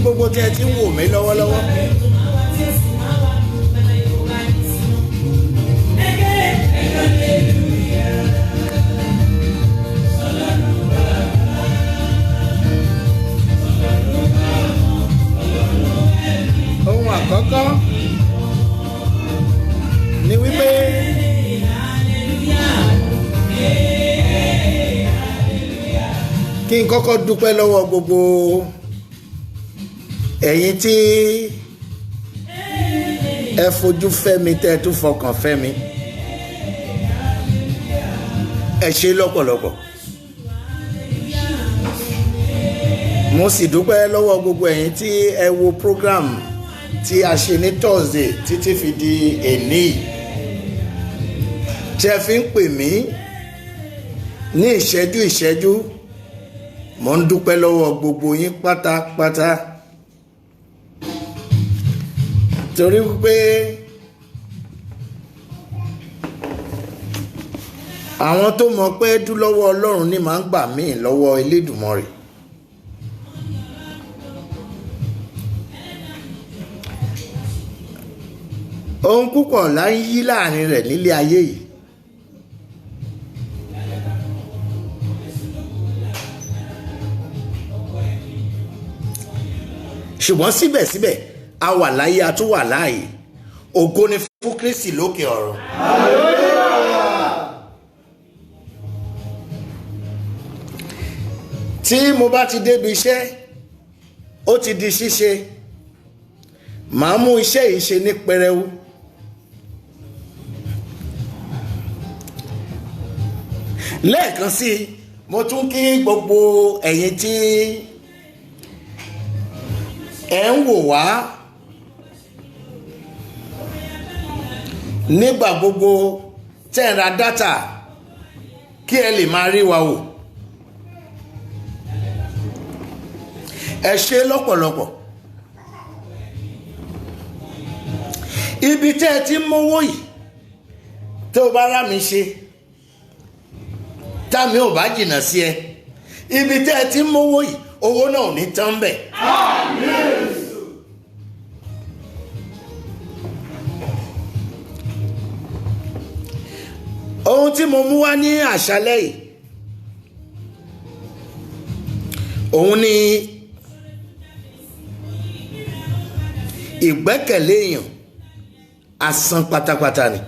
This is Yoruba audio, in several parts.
gbogbo tí ẹ ti ń wò mí lọ́wọ́lọ́wọ́. Ohun àkọ́kọ́ ni wípé kí n kọ́kọ́ dúpẹ́ lọ́wọ́ gbogbo ẹ̀yin tí ẹ fojú fẹ́ mi tẹ́ ẹ tún fọkàn fẹ́ mi, ẹ ṣé lọ́pọ̀lọpọ̀. Mo sì dúpẹ́ lọ́wọ́ gbogbo ẹ̀yin tí ẹ wo program tí a ṣe ní Thursday títí fi di èní tí ẹ fi ń pè mí ní ìṣẹ́jú ìṣẹ́jú. Mo ń dúpẹ́ lọ́wọ́ gbogbo yín pátápátá torí wípé àwọn tó mọ̀ pé dú lọ́wọ́ Ọlọ́run ní máa ń gbà mí lọ́wọ́ Elédùmarè. Ohun púpọ̀ là ń yí láàrin rẹ̀ nílé ayé yìí. Ṣùgbọ́n síbẹ̀síbẹ̀ a wà láyé, a tún wà láàyè. Ògo ni fún Kristi lókè ọ̀run. Tí mo bá ti débi iṣẹ́, ó ti di ṣíṣe, màá mú iṣẹ́ yìí ṣe ní pẹrẹu. Lẹ́ẹ̀kan sí i, mo tún kí gbogbo ẹ̀yin tí ẹ ń wò wá nígbà gbogbo tẹ́ ń ra dátà kí ẹ lè máa rí wa wò. Ẹ ṣé lọ́pọ̀lọpọ̀. Ibi tẹ́ ẹ ti ń mówó yìí, tó o bá rà mí ṣe támi ò bá jìnnà sí ẹ, ibi tẹ́ ẹ ti ń mówó yìí, owó náà ò ní tán bẹ̀. Ohun tí mo mú wá ní àṣálẹ́ yìí, òun ni ìgbẹ́kẹ̀lé èèyàn asán pátápátá ni.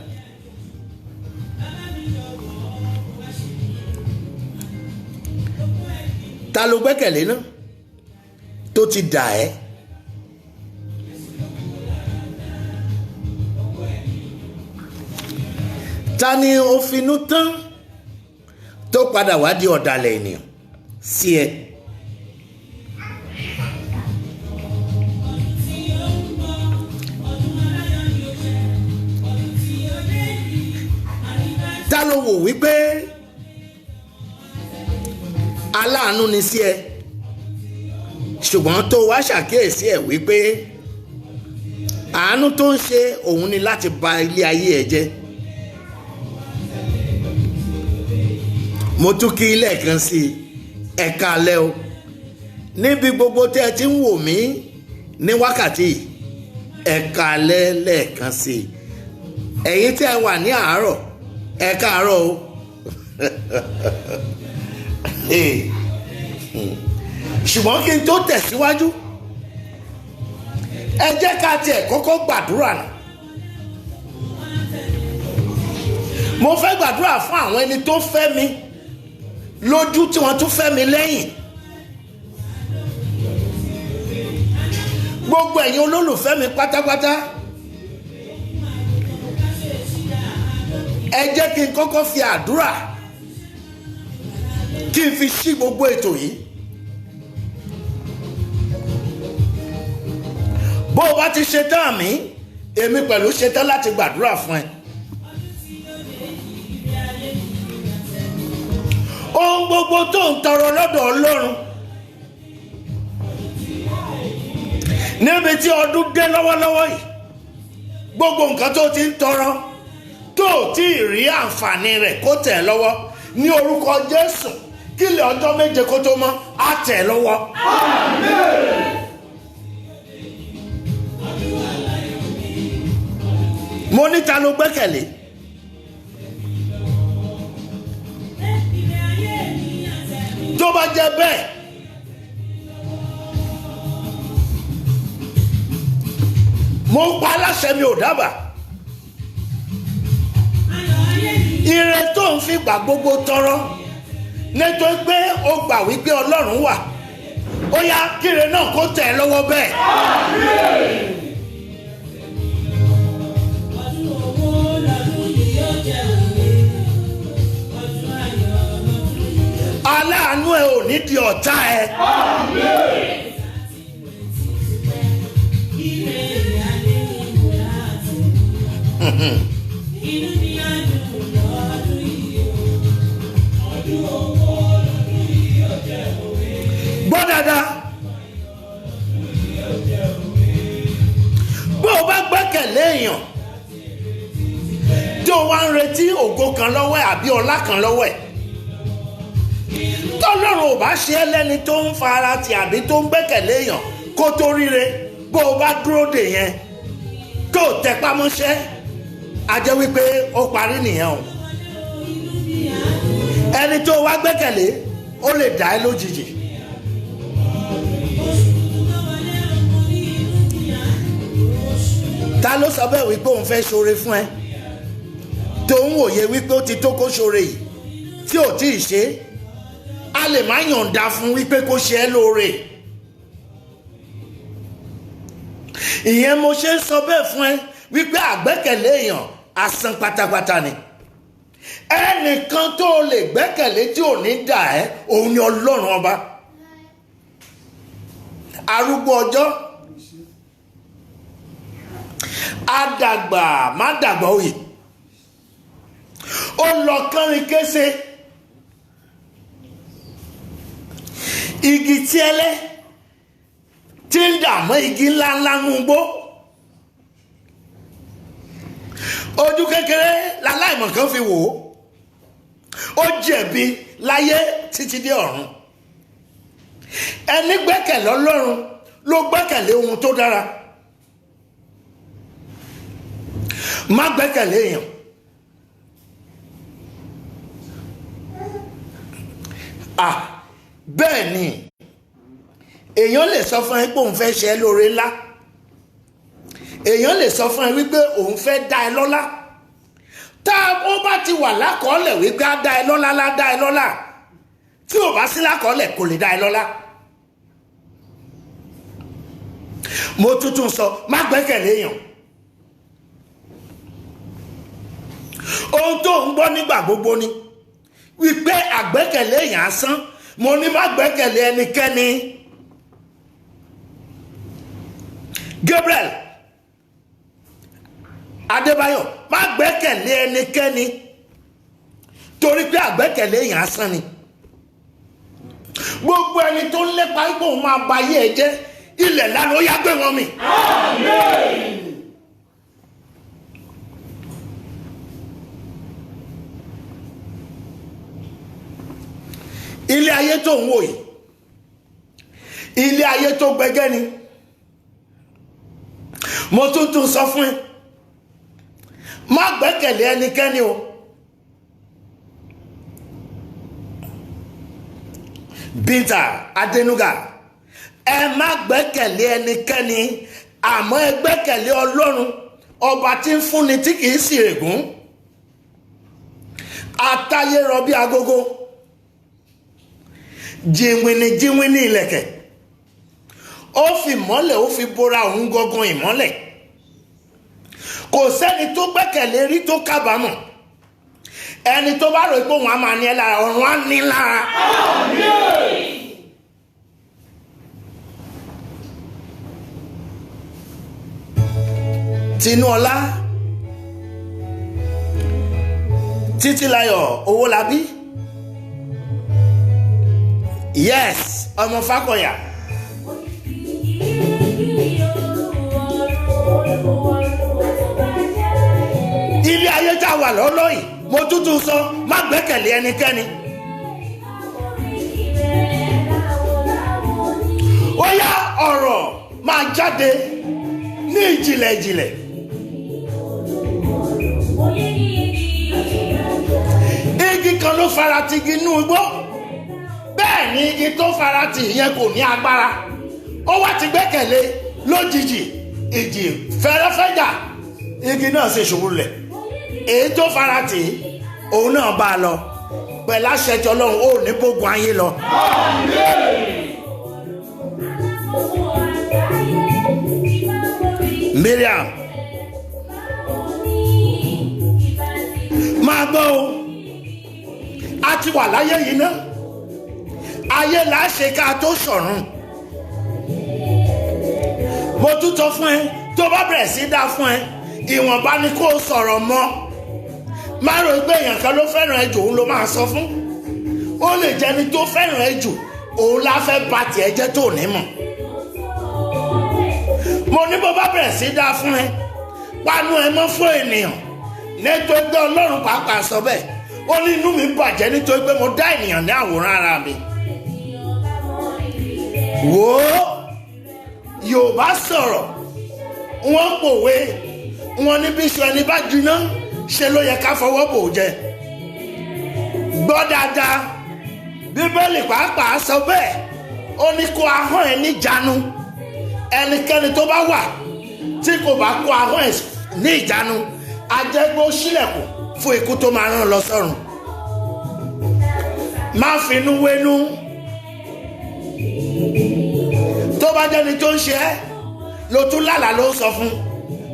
Ta ló gbẹ́kẹ̀lé náà tó ti dà ẹ́? Ta ni ó finú tán tó padà wá di ọ̀dàlẹ̀ ènìyàn sí ẹ? Ta ló wò wípé aláàánú ni sí ẹ, ṣùgbọ́n tó wá ṣàkíyèsí ẹ wípé àánú tó ń ṣe òun ni láti ba ilé ayé ẹ jẹ́? Mo tún kí lẹ́ẹ̀kan sí ẹ káalẹ́ o, níbi gbogbo tí ẹ ti ń wò mí ní wákàtí ẹ káalẹ́ lẹ́ẹ̀kan sí. Ẹ̀yin tí ẹ wà ní àárọ̀ ẹ káàárọ̀ o. Ṣùgbọ́n kí n tó tẹ̀síwájú, ẹ jẹ́ ká tiẹ̀ kọ́kọ́ gbàdúrà náà. Mo fẹ́ gbàdúrà fún àwọn ẹni tó fẹ́ mi lójú tí wọ́n tún fẹ́ mi lẹ́yìn. Gbogbo ẹ̀yin olólùfẹ́ mi pátápátá, ẹ jẹ́ kí n kọ́kọ́ fi àdúrà kí n fi ṣí gbogbo ètò yìí. Bó o bá ti ṣetán àmì, èmi pẹ̀lú ṣetán láti gbàdúrà fún ẹ. Ohun gbogbo tó ń tọrọ lọ́dọ̀ Ọlọ́run níbi tí ọdún dé lọ́wọ́lọ́wọ́ yìí, gbogbo nǹkan tó ti ń tọrọ tó tí ì rí àǹfààní rẹ̀ kó tẹ̀ lọ́wọ́, ní orúkọ Jésù kílẹ̀ ọjọ́ méje kó tó mọ́ á tẹ̀ lọ́wọ́. Àmín. ní ta ló gbẹ́kẹ̀lé? Tó bá jẹ́ bẹ́ẹ̀, mo ń pa aláṣẹ mi ò dábàá. Ire tó ń fi gbà gbogbo tọrọ nítorí pé ó gbà wípé Ọlọ́run wà, ó yá kíre náà kó tẹ̀ ẹ́ lọ́wọ́ bẹ́ẹ̀. Aláàánú ẹ ò ní di ọ̀tá ẹ. Gbọ́ dáadáa, bó o bá gbẹ́kẹ̀lé èèyàn tí o wá ń retí ògo kan lọ́wọ́ ẹ̀ àbí ọlá kan lọ́wọ́ ẹ̀, tọ́lọ́run ò bá ṣe é lẹ́ni tó ń fara tì àbí tó ń gbẹ́kẹ̀lé èèyàn kó tó ríre, bó o bá dúró dè yẹn tó tẹpá mọ́ṣẹ́, a jẹ́ wípé ó parí nìyẹn o. Ẹni tó wá gbẹ́kẹ̀lé ó lè dá ẹ lójijì. Ta ló sọ bẹ́ẹ̀ wípé òun fẹ́ ṣoore fún ẹ tó ń wòye wípé ó ti tó kó ṣoore yìí tí ò tí ì ṣe? A lè má yọ̀ǹda fún wípé kó ṣe ẹ́ lóore. Ìyẹn mo ṣe ń sọ bẹ́ẹ̀ fún ẹ wípé àgbẹ́kẹ̀lé èèyàn asán pátápátá ni. Ẹnìkan tó lè gbẹ́kẹ̀lé tí ò ní dà ẹ́, òun ni Ọlọ́run ọba. Arúgbó ọjọ́, adàgbà má dàgbà òye, ó lọ kánrin kése, igi tí ẹlẹ́ tí ń dààmú igi ńláńlá ń gbó, ojú kékeré láláìmọ̀ kan fi wò ó jẹ̀bi láyé títí dé ọ̀run. Ẹni gbẹ́kẹ̀lé Ọlọ́run ló gbẹ́kẹ̀lé ohun tó dára. Má gbẹ́kẹ̀lé èèyàn. Bẹ́ẹ̀ ni èèyàn lè sọ fún ẹ pé òun fẹ́ ṣe ẹ́ lóore ńlá, èèyàn lè sọ fún ẹ wípé òun fẹ́ dá ẹ lọ́lá. Tá ó bá ti wà lákọọ́lẹ̀ wípé á dá ẹ lọ́lá lá dá ẹ lọ́lá, tí ò bá sí lákọọ́lẹ̀ kò lè dá ẹ lọ́lá. Mo tuntun sọ, má gbẹ́kẹ̀lé èèyàn. Ohun tó ń gbọ́ nígbà gbogbo ni wípé àgbẹ́kẹ̀lé èèyàn asán. Mo ní má gbẹ́kẹ̀lé ẹnikẹ́ni. Gabriel Adébáyọ̀, má gbẹ́kẹ̀lé ẹnikẹ́ni torí pé àgbẹ́kẹ̀lé èèyàn asán ni. Gbogbo ẹni tó ń lépa ipò òun máa ba ayé ẹ jẹ́, ilẹ̀ lánàá ó yá gbé wọn mì. Ilé ayé tó ń wò yìí, ilé ayé tó gbẹgẹ́ ni. Mo tún sọ fún ẹ, má gbẹ́kẹ̀lé ẹnikẹ́ni o. Binta Adenuga, ẹ má gbẹ́kẹ̀lé ẹnikẹ́ni, àmọ́ ẹ gbẹ́kẹ̀lé Ọlọ́run ọba tí ń fúnni tí kìí sì règún. Atáyé rọ bí agogo, jìnwìnì ìlẹ̀kẹ̀, ó fi mọ́lẹ̀ ó fi bora òun gangan ìmọ́lẹ̀. Kò sẹ́ni tó gbẹ́kẹ̀lé rí tó kábàámọ̀. Ẹni tó bá rò pé òun á máa ní ẹ lára, ọ̀run á ní lára. Tinúọlá, Títílayọ̀ Owólabí, yes, ọmọ Fákọ̀yà. Ilé ayé tá a wà lọ́lọ́ yìí, mo tútù sọ, má gbẹ́kẹ̀lé ẹnikẹ́ni. Ó yá ọ̀rọ̀ máa jáde ní ìjìnlẹ̀ ìjìnlẹ̀. ló farati igi inú igbó, bẹ́ẹ̀ ni igi tó farati yẹn kò ní agbára. Ó wá ti gbẹ́kẹ̀lé lójijì, ìjì fẹ́rẹ́fẹ́jà, igi náà ṣe ṣubú lẹ̀. Èyí tó farati òun náà bá a lọ pẹ̀lú àṣẹ tí Ọlọ́run ó ní bógun ayé lọ. Miriam máa gbọ́ o, a ti wà láyé yìí ná, ayé là á ṣe ká tó sọ̀run. Mo tún sọ fún ẹ, tó bá bẹ̀rẹ̀ sí dá fún ẹ, ìwọ̀nba ni kó o sọ̀rọ̀ mọ́. Má rò pé èèyàn kan ló fẹ́ràn ẹ jù òun ló máa sọ fún. Ó lè jẹ́ ni tó fẹ́ràn ẹ jù òun la fẹ́ bà tiẹ̀ jẹ́ tó ní mọ̀. Mo ní bó bá bẹ̀rẹ̀ sí dá fún ẹ, panu ẹ mọ́ fún ènìyàn. Nítorí pé Ọlọ́run pàápàá sọ bẹ́ẹ̀, ó ní inú mi bàjẹ́ nítorí pé mo dá ènìyàn ní àwòrán ara mi. Wò ó, Yorùbá sọ̀rọ̀, wọ́n pòwe, wọ́n ní bí iṣu ẹni bá jiná ṣe ló yẹ ká fọwọ́ bò jẹ. Gbọ́ dáadáa, Bíbélì pàápàá sọ bẹ́ẹ̀, ó ní kó ahọ́n ẹ níjánu. Ẹnikẹ́ni tó bá wà tí kò bá kó ahọ́n ẹ ní ìjánu, a jẹ́ pé ó ṣílẹ̀kùn fún ikú tó máa rán lọ sọ́run. Má finú wénú. Tó bá jẹ́ni tó ń ṣe ẹ́ ló tún lálàá ló ń sọ fún,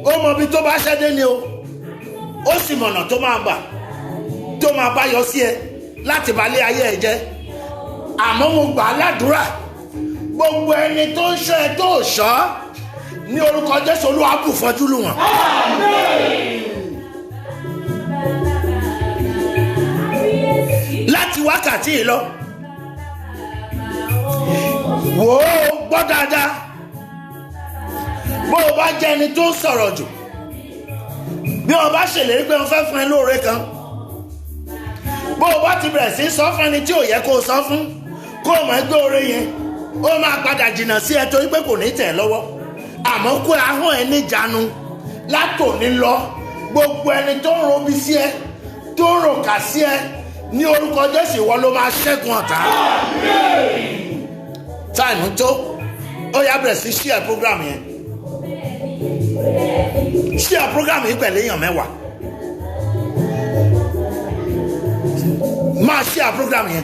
ó mọ ibi tó bá ṣẹ́dé ni o, ó sì mọ̀nà tó máa gbà tó máa bá yọ sí ẹ láti bá lé ayé ẹ jẹ́. Àmọ́ mo gbà á ládùúrà, gbogbo ẹni tó ń ṣọ́ ẹ tó ṣọ́ ní orúkọ Jésù, Olúwa bù fọ́jú lù wọ́n. Láti wákàtí yìí lọ, wò ó, gbọ́ dáadáa, bó o bá jẹ́ ẹni tó ń sọ̀rọ̀ jù, bí o bá ṣèlérí pé o fẹ́ fún ẹ lóore kan, bó o bá ti bẹ̀rẹ̀ sí sọ fún ẹni tí ò yẹ kó o sọ fún, kó o mọ̀ ẹgbẹ́ oore yẹn ó máa padà jìnnà sí ẹ torí pé kò ní tẹ̀ lọ́wọ́. Àmọ́ kó ahọ́n ẹ níjánu látòní lọ. Gbogbo ẹni tó ń robi sí ẹ, tó ń ròkà sí ẹ, ní orúkọ Jésù ìwọ ló máa ṣẹ́gun ọ̀tá. Táìmù tó, ó yá bẹ̀rẹ̀ sí share program yẹn. Share program yìí pẹ̀lú èèyàn 10. Máa share program yẹn.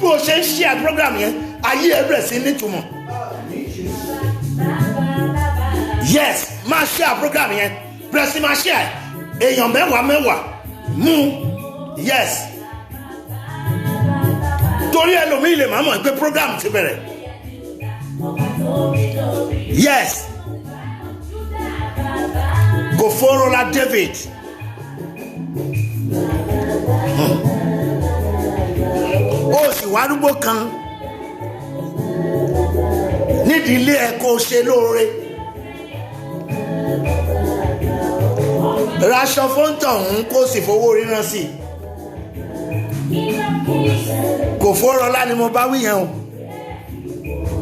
Bí o ṣe ń share program yẹn, ayé ẹ bẹ̀rẹ̀ sí nítumọ̀. Yes, máa share program yẹn, bẹ̀rẹ̀ sí máa share. Èèyàn 10 mú. Yes. Torí ẹlòmíì lè máa mọ̀ pé program ti bẹ̀rẹ̀. Yes. Goforola David. Ó sì wá arúgbó kan nídìí ilé ẹ kó ṣe lóore. Raṣọ fóńtọ̀ ọ̀hún kó sì fowó ríran sí. Goforola ni mo bá wí yẹn o.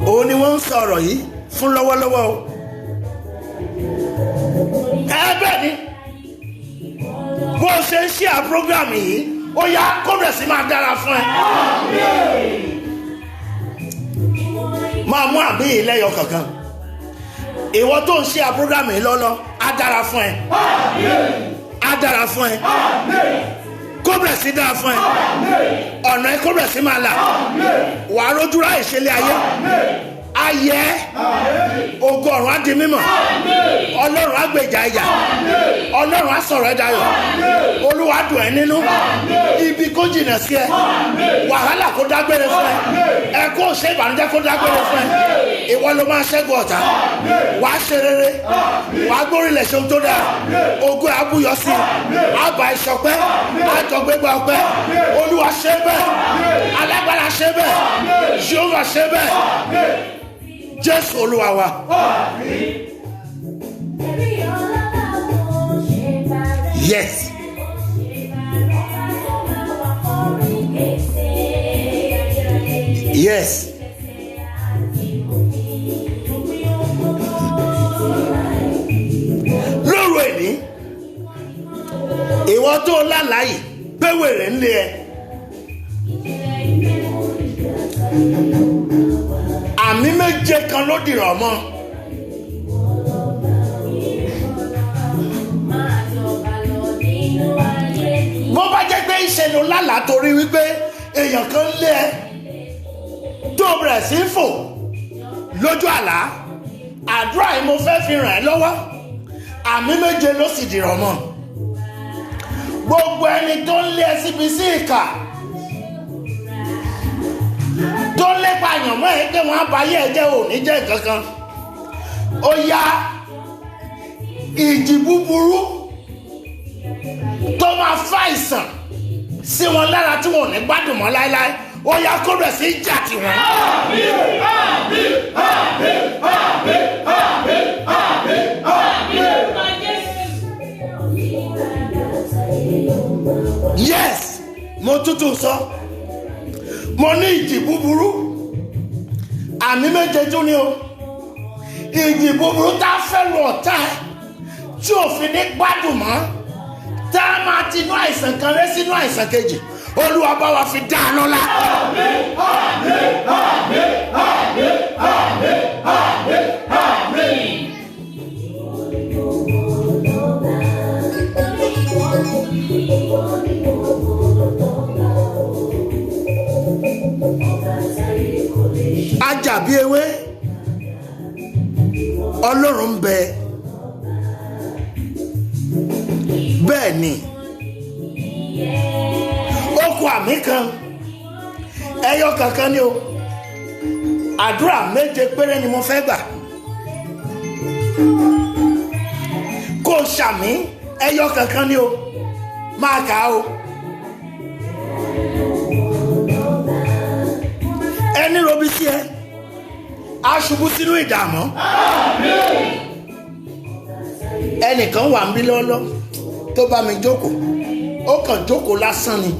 Òun ni wọ́n ń sọ̀rọ̀ yìí fún lọ́wọ́lọ́wọ́ o. Bẹ́ẹ̀ ni bó o ṣe ń share program yìí, ó yá kó bẹ̀rẹ̀ sí máa dára fún ẹ. Máa mú àmì yìí lẹ́yọ kankan. Ìwọ tó ń share program yìí lọ́lọ́, á dára fún ẹ. Á dára fún ẹ. Kó bẹ̀rẹ̀ sí dára fún ẹ. Ọ̀nà ẹ kó bẹ̀rẹ̀ sí máa là. Wàá rójú ráyè ṣe lé ayé. Ayé ògo ọ̀run á di mímọ̀. Ọlọ́run á gbèjà ìjà. Ọlọ́run á sọ̀rọ̀ ẹ dayọ̀. Olúwa dùn ẹ́ nínú. Ibi kó jìnà sí ẹ. Wàhálà kó dágbére fún ẹ. Ẹkún òṣè ìbànújẹ́ kó dágbére fún ẹ. Ìwọ ló máa ṣẹ́gun ọ̀tá. Wàá ṣe rere. Wàá gbórílẹ̀ ṣe ohun tó dáa. Ògo á búyọ sí i. Àbá ìṣọpẹ́. Àjọgbégbá ọpẹ́. Olúwa ṣe bẹ́ẹ̀. Alágbára ṣe bẹ́ẹ̀. Jèhófà ṣe bẹ́ẹ̀. Jésù Olúwa wa. Yes. Yes. Lóru èní, ìwọ tó lálàyé pé wèrè ń lé ẹ, àmì méje kan ló dìrọ̀ mọ́. bó bá jẹ́ pé ìṣẹ̀lẹ̀ lálàá torí wípé èèyàn kan lé ẹ tó bẹ̀rẹ̀ sí fò lójú àlá, àdúrà yìí mo fẹ́ fi ràn ẹ́ lọ́wọ́. àmì méje ló sì dìrọ̀ mọ́. gbogbo ẹni tó ń lé ẹ síbi sí ìkà, tó ń lépa àyànmọ́ ẹ pé wọ́n á ba ayé ẹ jẹ́ òní jẹ́ kankan, ó yá ìjì búburú tó máa fa ìsàn sí wọn lára tí wọn ò ní gbádùn mọ́ láéláé, ó yá kó bẹ̀ sí jà tiwọn. Àmín, àmín, àmín, àmín, àmín, àmín, àmín. Yes, mo tútù sọ, mo ní ìjì búburú, àmì méje tún ni o. ìjì búburú tá a fẹ́ lu ọ̀tá ẹ̀ tí òfin ní gbádùn mọ́, tá a máa ti inú àìsàn kan rẹ́ sínú àìsàn kejì, Olúwa bá wa fi dá a lọ́lá. Àmín, àmín, àmín, àmín, àmín, àmín, àmín. Ajàbí ewé, Ọlọ́run ń bẹ, bẹ́ẹ̀ ni ó kù àmì kan, ẹyọ kankan ni o. àdúrà méje péré ni mo fẹ́ gbà, kó o ṣàmì ẹyọ kankan ni o, máa kà á o. ẹni robi sí ẹ aṣubú sínú ìdààmú. ẹnìkan wà ń bí lọ́lọ́ tó bá mi jókòó, ó kàn jókòó lásán ni,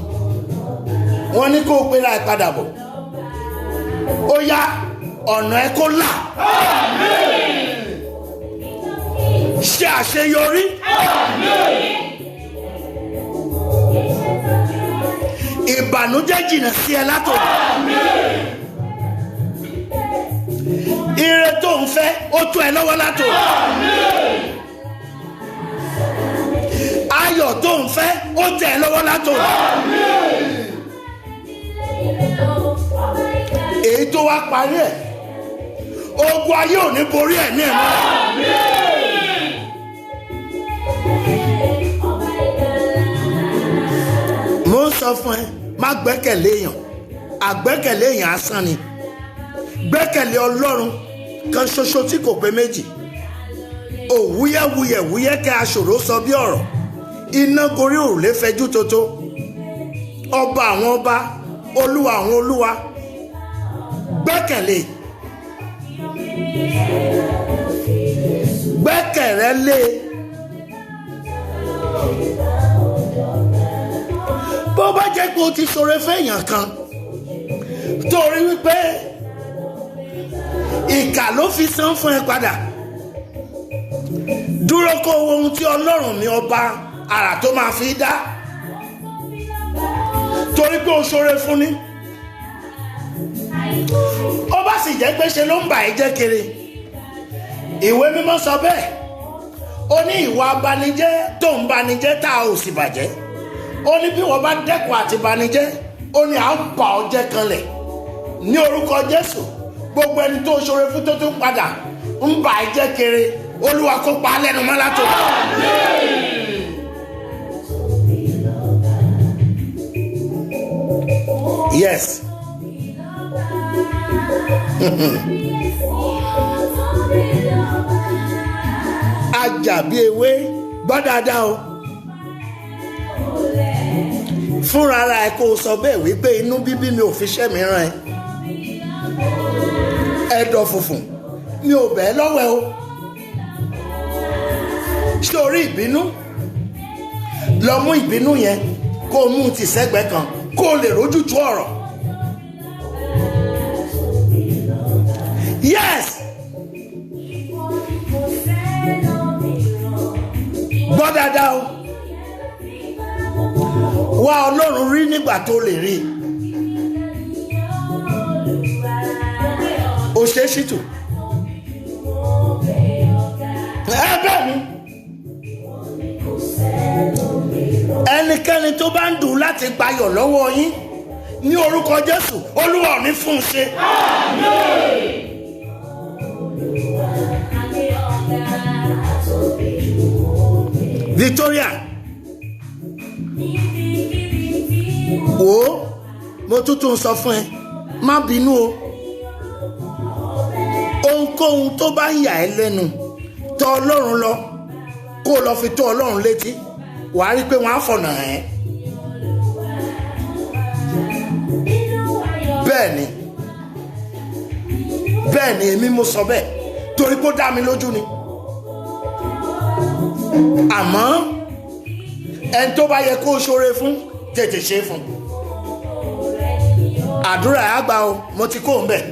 wọ́n ní kó o gbéra ẹ padà bọ̀, ó yá ọ̀nà ẹ kó là, ṣe àṣeyọrí, ìbànújẹ́ jìnnà sí ẹ látòdì, ire tó ń fẹ́ ó tó ẹ lọ́wọ́ látòdì, ayọ̀ tó ń fẹ́ ó tẹ̀ ẹ lọ́wọ́ látòdì, èyí tó wá parí ẹ̀, ogun ayé ò ní borí ẹ̀ ní ẹ̀mọ́. mo ń sọ fún ẹ, má gbẹ́kẹ̀lé èèyàn, àgbẹ́kẹ̀lé èèyàn asán ni. gbẹ́kẹ̀lé Ọlọ́run kan ṣoṣo tí kò pé méjì. òwúyẹ́wúyẹ̀wúyẹ́ kẹ́ aṣòro sọ bí ọ̀rọ̀, iná gorí òrùlé fẹjú tótó, ọba àwọn ọba, olúwa àwọn olúwa, gbẹ́kẹ̀lé, gbẹ́kẹ̀rẹ́ lé. bó bá jẹ́ pé o ti ṣoore fẹ́yàn kan torí wípé ìkà ló fi san fún ẹ padà, dúró kó wo ohun tí Ọlọ́run mi ọba àrà tó máa fi dá, torí pé o ṣoore fún ni. ó bá sì jẹ́ pé ṣe ló ń bà ẹ́ jẹ́ kiri, ìwé mímọ́ sọ bẹ́ẹ̀, ó ní ìwà abanijẹ́ tó ń banijẹ́ tá a ò sì bàjẹ́, ó ní bí wọ́n bá dẹ́kun àti banijẹ́, ó ní à ń bà ọ́ jẹ́ kanlẹ̀ ní orúkọ Jésù. gbogbo ẹni tó ṣoore fún tó tún padà ń bà ẹ́ jẹ́ kiri, Olúwa kó pa á lẹ́nu mọ́ látò. Yes. Ajàbí ewé, gbọ́ dáadáa o. fúnra ara ẹ kó o sọ bẹ́ẹ̀ wípé inú bíbí mi ò fi ṣẹ́ mi rán ẹ, ẹ̀dọ̀ funfun mi ò bẹ́ẹ̀ lọ́wọ́ ẹ o. sórí ìbínú, lọ mú ìbínú yẹn kó o mú ti sẹ́gbẹ̀ẹ́ kan kó o lè rójú tú ọ̀rọ̀. Yes. Gbọ́ dáadáa o. Wá Ọlọ́run rí nígbà tó lè rí. ṣe é ṣìtù. Bẹ́ẹ̀ ni ẹnikẹ́ni tó bá ń dùn láti gbayọ̀ lọ́wọ́ yín ní orúkọ Jésù Olúwa ò ní fún un ṣe. Victoria wo mo tuntun sọ fún ẹ má bínú o, ohunkóhun tó bá ń yà ẹ́ lẹ́nu tọ̀ Ọlọ́run lọ kó o lọ fi tó Ọlọ́run létí, wàá rí pé wọ́n á fọ̀nà ẹ̀. bẹ́ẹ̀ ni èmi mo sọ bẹ́ẹ̀ torí kó dá mi lójú ni. Àmọ́ ẹni tó bá yẹ kó o ṣoore fún tètè ṣe fún. Àdúrà àgbà o, mo ti kó ń bẹ̀.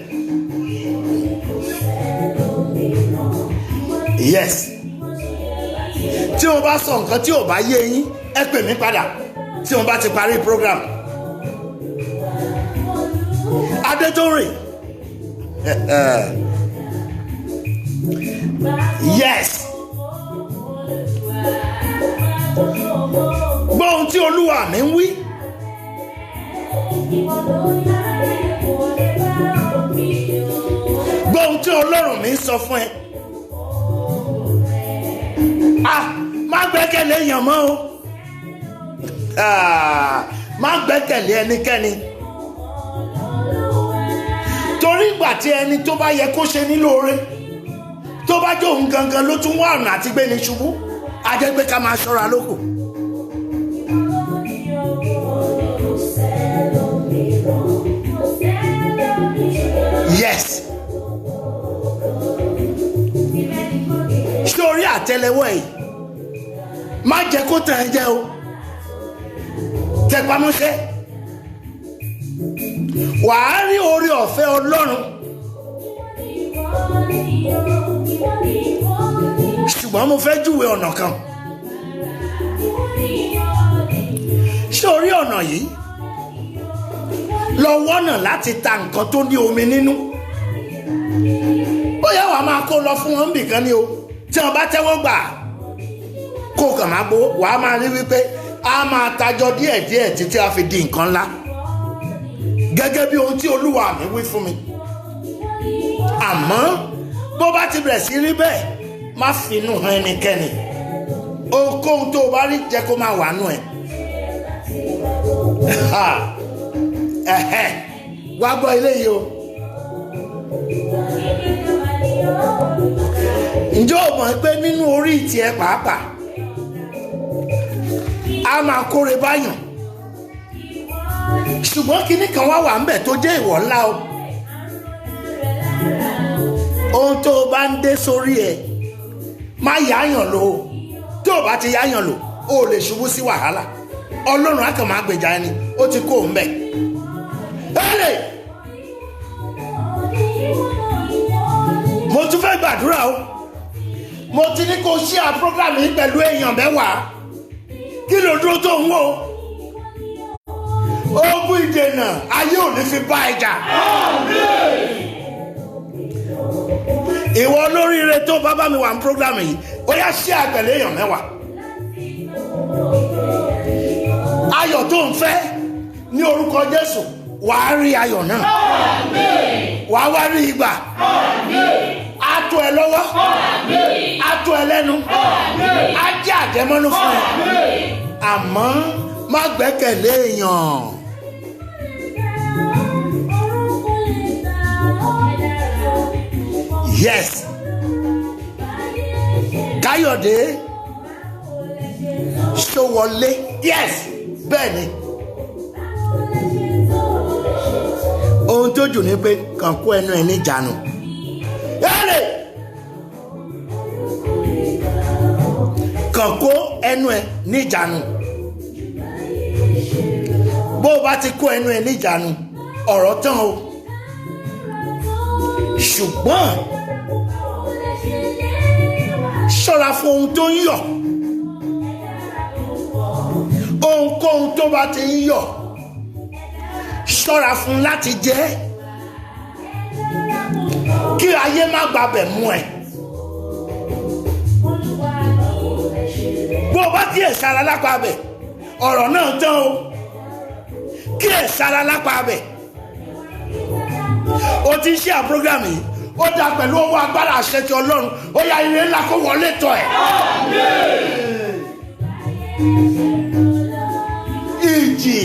Yes, tí wọ́n bá sọ nǹkan tí ò bá yé yín ẹ pè mí padà tí wọ́n bá ti parí program. Adétòrè yes, gbọ́ ohun tí Olúwa mi ń wí. Gbọ́ ohun tí Ọlọ́run mi ń sọ fún ẹ. Má gbẹ́kẹ̀lé èèyàn mọ́ o, má gbẹ́kẹ̀lé ẹnikẹ́ni, torí ìgbà tí ẹni tó bá yẹ kó ṣe ní lóore tó bá jẹ́ òun gangan ló tún wá ọ̀nà àti gbé ní ṣubú, a jẹ́ pé ká máa ṣọ́ra lóko. Yes, sórí àtẹ́lẹwọ́ yìí má jẹ́ kó tàn ẹ́ jẹ o, tẹpamọ́ṣẹ́, wàá rí oore ọ̀fẹ́ Ọlọ́run. Ṣùgbọ́n mo fẹ́ júwe ọ̀nà kan. Sórí ọ̀nà yìí lọ wọ́nà láti ta nǹkan tó ní omi nínú. Bóyá wàá máa kó lọ fún wọn bìkan ni o, tí wọ́n bá tẹ́wọ́ gbà kó kàn máa gbowó, wàá máa rí wípé a máa tajọ díẹ̀díẹ̀ títí a fi di nǹkan ńlá, gẹ́gẹ́ bí ohun tí Olúwa mi wí fún mi. Àmọ́ bó bá ti bẹ̀rẹ̀ sí rí bẹ́ẹ̀, má finú hàn ẹnikẹ́ni, ohunkóhun tó o bá rí jẹ́ kó máa wà nù ẹ̀. Wá gbọ́ eléyìí o. Ǹjẹ́ o mọ̀ pé nínú orí tiẹ̀ pàápàá a máa kóre báyàn, ṣùgbọ́n kinní kan wá wà ńbẹ̀ tó jẹ́ ìwọ̀ ńlá o. Ohun tó o bá ń dé sórí ẹ̀ má yáyàn lò ó, tó o bá ti yáyàn lò ó lè ṣubú sí wàhálà. Ọlọ́run á kàn máa gbèjà ẹni, ó ti kó o ńbẹ̀. Mo tún fẹ́ gbàdúrà o, mo ti ní kó share program yìí pẹ̀lú èèyàn 10. Kí ló dúró tó ń wò? Ogun ìdènà ayé ò ní fi bá ẹjà. Ìwọ olóríire tó bàbá mi wà ní program yìí, ó yá share pẹ̀lú èèyàn 10. Ayọ̀ tó ń fẹ́ ní orúkọ Jésù, wàá rí ayọ̀ náà. Wàá wá rí ìgbà. Á tó ẹ lọ́wọ́, á tó ẹ lẹ́nu, á jẹ́ àjẹmọ́nú fún ẹ. Àmọ́ má gbẹ́kẹ̀lé èèyàn. Yes, Káyọ̀dé Ṣówọlé, yes, bẹ́ẹ̀ ni. Ohun tó jù ní pé kàn kó ẹnu ẹ níjànú. Kàn kó ẹnu ẹ níjànú. Bó o bá ti kó ẹnu ẹ níjànú, ọ̀rọ̀ tán o. Ṣùgbọ́n ṣọ́ra fún ohun tó ń yọ̀. Ohunkóhun tó bá ti ń yọ̀, ṣọ́ra fún láti jẹ. kí ayé má gbabẹ̀ mú ẹ. bó o bá kíyèsára lápá bẹ̀ ọ̀rọ̀ náà tán o. kíyèsára lápá bẹ̀. o ti ń ṣe àpọ́gàmù yìí ó dá pẹ̀lú owó agbára àṣẹ ti Ọlọ́run ó yá ire ńlá kó wọlé tọ̀ ẹ́. ìjì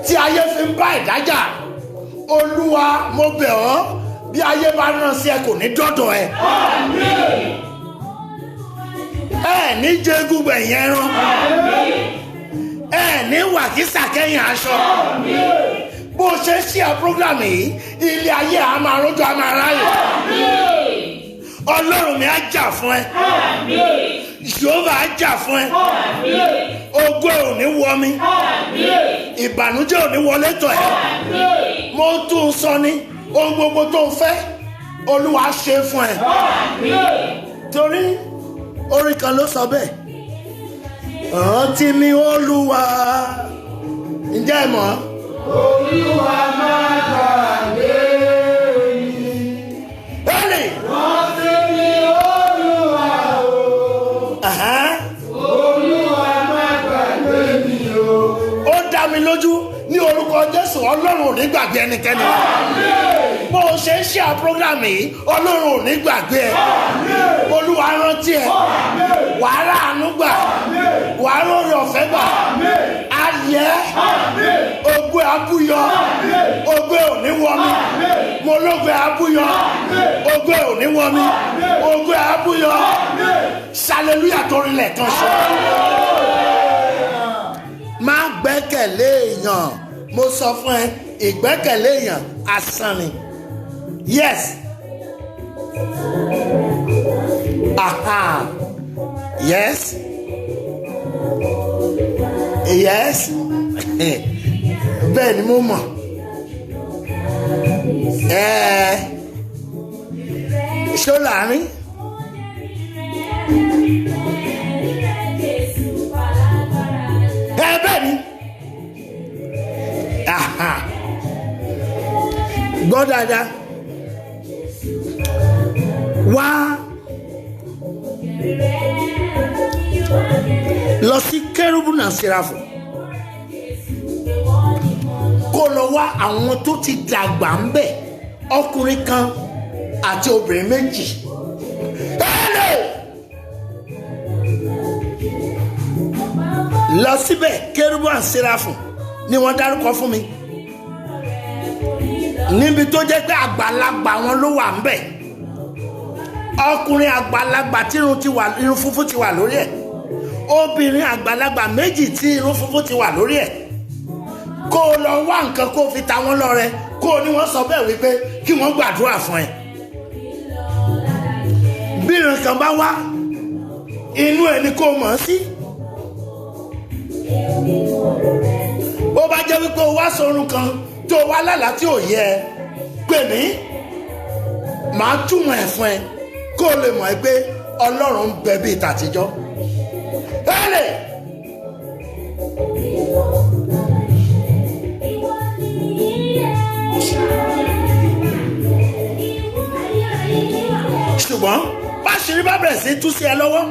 tí ayé fi ń bá ìdájà Olúwa mo bẹ̀ ọ́ bí ayé bá rán sí ẹ kò ní dọ́dọ̀ ẹ. ẹ ní jégún gbẹ̀yìn ẹran ẹ ní wàkísà kẹ́yìn aṣọ. bó o ṣe ṣe program yìí ilé ayé a máa rọ́jò a máa ráyè. Ọlọ́run mi á jà fún ẹ. Jehova á jà fún ẹ. Ogun ò ní wọ mi. Ìbànújẹ́ ò ní wọlé tọ̀ ẹ́. Mo tún sọ ní ohun gbogbo tó fẹ́ Olúwa ṣe fún ẹ. Torí orin kan ló sọ bẹ́ẹ̀. Rántí mi Olúwa. Ǹjẹ́ ẹ mọ̀? Olúwa máa gbàgbé mi. Bẹ́ẹ̀ni. Rántí mi Olúwa o. Olúwa máa gbàgbé mi o. Ó dá mi lójú ní orúkọ Jésù Ọlọ́run ò ní gbàgbé ẹnikẹ́ni. Bó o ṣe ń ṣe program yìí Ọlọ́run ò ní gbàgbé ẹ. Olúwa rántí ẹ. Wàá ráàánú gbà. Wàá róore ọ̀fẹ́ gbà. Ayẹ. Ògo abúyọ. Ògo ò ní wọ mi. Mo lógo abúyọ. Ògo ò ní wọ mi. Ògo abúyọ. Hallelujah torí lẹ̀ kan ṣe. Má gbẹ́kẹ̀lé èèyàn. Mo sọ fún ẹ ìgbẹ́kẹ̀lé èèyàn asán ni. Yes. Aha. Yes. Yes. Bẹ́ẹ̀ ni mo mọ̀. Ṣó láàrin? Bẹ́ẹ̀ ni. Aha. Gbọ́ dáadáa. Wá lọ sí Kérúbù náà Séráfù kó lọ wá àwọn tó ti dàgbà ń bẹ̀ ọkùnrin kan àti obìnrin méjì. Lọ síbẹ̀ Kérúbù náà Séráfù ni wọ́n dárúkọ fún mi níbi tó jẹ́ pé àgbàlagbà wọn ló wà ń bẹ̀. Ọkùnrin àgbàlagbà tí irun funfun ti wà lórí ẹ̀, obìnrin àgbàlagbà méjì tí irun funfun ti wà lórí ẹ̀. Kó o lọ wá nǹkan kó o fi ta wọ́n lọ́rẹ kó o ní wọ́n sọ bẹ́ẹ̀ wípé kí wọ́n gbàdúrà fún ẹ. Bí ìran kan bá wá inú ẹ ni kó o mọ̀ ọ́ sí. Bó bá jẹ́ wípé o wá sọ̀rùn kan tó o wá lálàá tí ò yẹ ẹ pè mí màá túmọ̀ ẹ̀ fún ẹ kó o lè mọ̀ ẹ́ pé Ọlọ́run ń bẹ bíi tàtijọ́. Ṣùgbọ́n báṣìírí bá bẹ̀rẹ̀ sí tú sí ẹ lọ́wọ́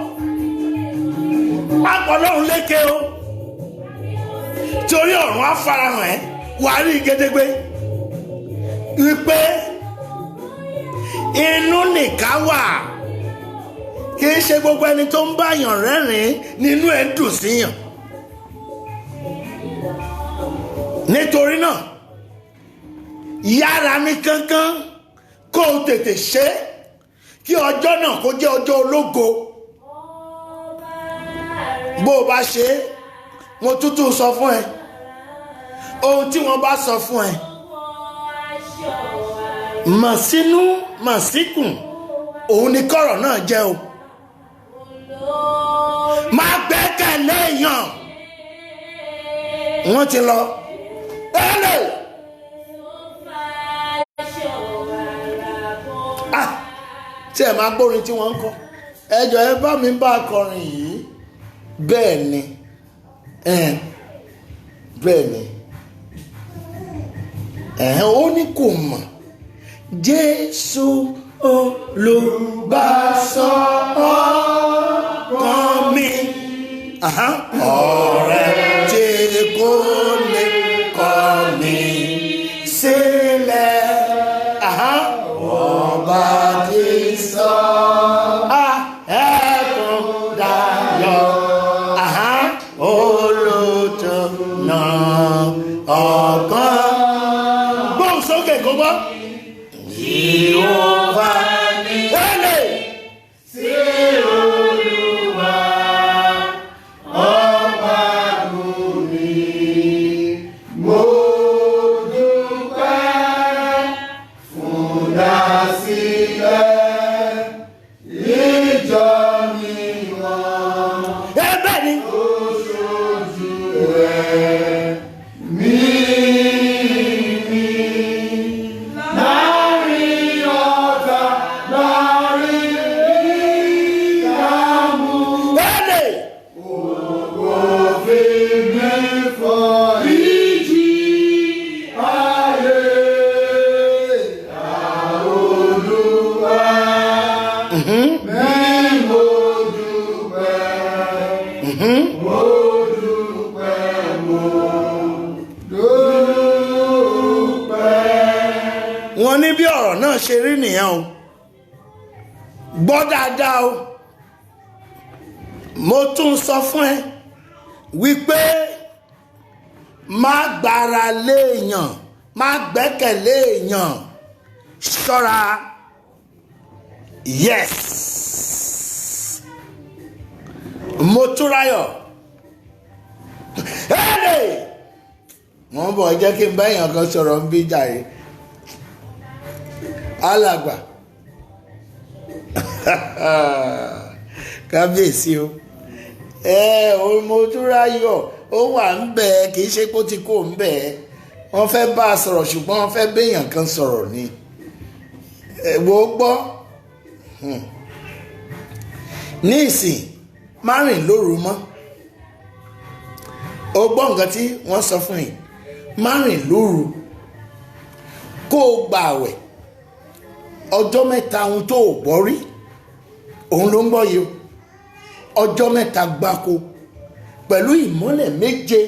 pápọ̀ Ọlọ́run lékè o torí ọ̀run á farahàn ẹ́ wàá rí gédégbé wípé inú nìkan wà kì í ṣe gbogbo ẹni tó ń báyàn rẹ́rìn-ín nínú ẹ̀ dùn síyàn. Nítorí náà yára ní kánkán kó o tètè ṣe é kí ọjọ́ náà kó jẹ́ ọjọ́ ológo. Bó o bá ṣe é mo tútù sọ fún ẹ ohun tí wọ́n bá sọ fún ẹ mọ̀ sínú mọ̀ síkùn òun ni kọ̀rọ̀ náà jẹ́ o. Má gbẹ́kẹ̀lé èèyàn wọ́n ti lọ. Tí ẹ máa gbórin tí wọ́n ń kọ ẹ jọ̀ọ́ ẹ bá mi bá akọrin yìí. Bẹ́ẹ̀ ni bẹ́ẹ̀ ni ó ní kò mọ̀ Jésù olùgbàsọ ọkàn mi. Ọ̀rẹ́ tí kò lè kọ̀ mí sílẹ̀. Ọba tí sọ ẹkún dayọ̀. Olùtùnú ọkàn. Gbóhùn sókè kó gbọ́. Jèhófà ni sí Olúwa ọba mi. Mo dúpẹ́ fún dásílẹ̀ ìjọ mímọ́. Bẹ́ẹ̀ ni. Ó ṣojú rẹ̀ mí. Láàrin ọ̀tá, láàrin ìdààmú. Bẹ́ẹ̀ ni. Òfin mi fọ ìjì ayé. Olúwa mi mo dúpẹ́. Mo dúpẹ́, mo dúpẹ́. Wọ́n ní bí ọ̀rọ̀ náà ṣe rí nìyẹn o. Gbọ́ dáadáa o. Mo tún sọ fún ẹ wípé má gbára lé èèyàn, má gbẹ́kẹ̀lé èèyàn, ṣọ́ra. Yes. Motúnráyọ̀. Wọ́n bọ̀ jẹ́ kí n bá èèyàn kan sọ̀rọ̀ ń bí jàre. Alàgbà. Kábíyèsí o. Motúnráyọ̀ ó wà ń bẹ̀, kì í ṣe pé ó ti kó ń bẹ̀. Wọ́n fẹ́ bá a sọ̀rọ̀ ṣùgbọ́n wọ́n fẹ́ béèyàn kan sọ̀rọ̀ ni. Wo gbọ́. Ní ìsìn má rìn lóru mọ́. O gbọ́ nǹkan tí wọ́n sọ fún yìí. Má rìn lóru. Kó o gba àwẹ̀ ọjọ́ mẹ́ta ohun tó o gbọ́ rí òun ló ń gbọ́ yìí. Ọjọ́ mẹ́ta gbáko pẹ̀lú ìmọ́lẹ̀ méje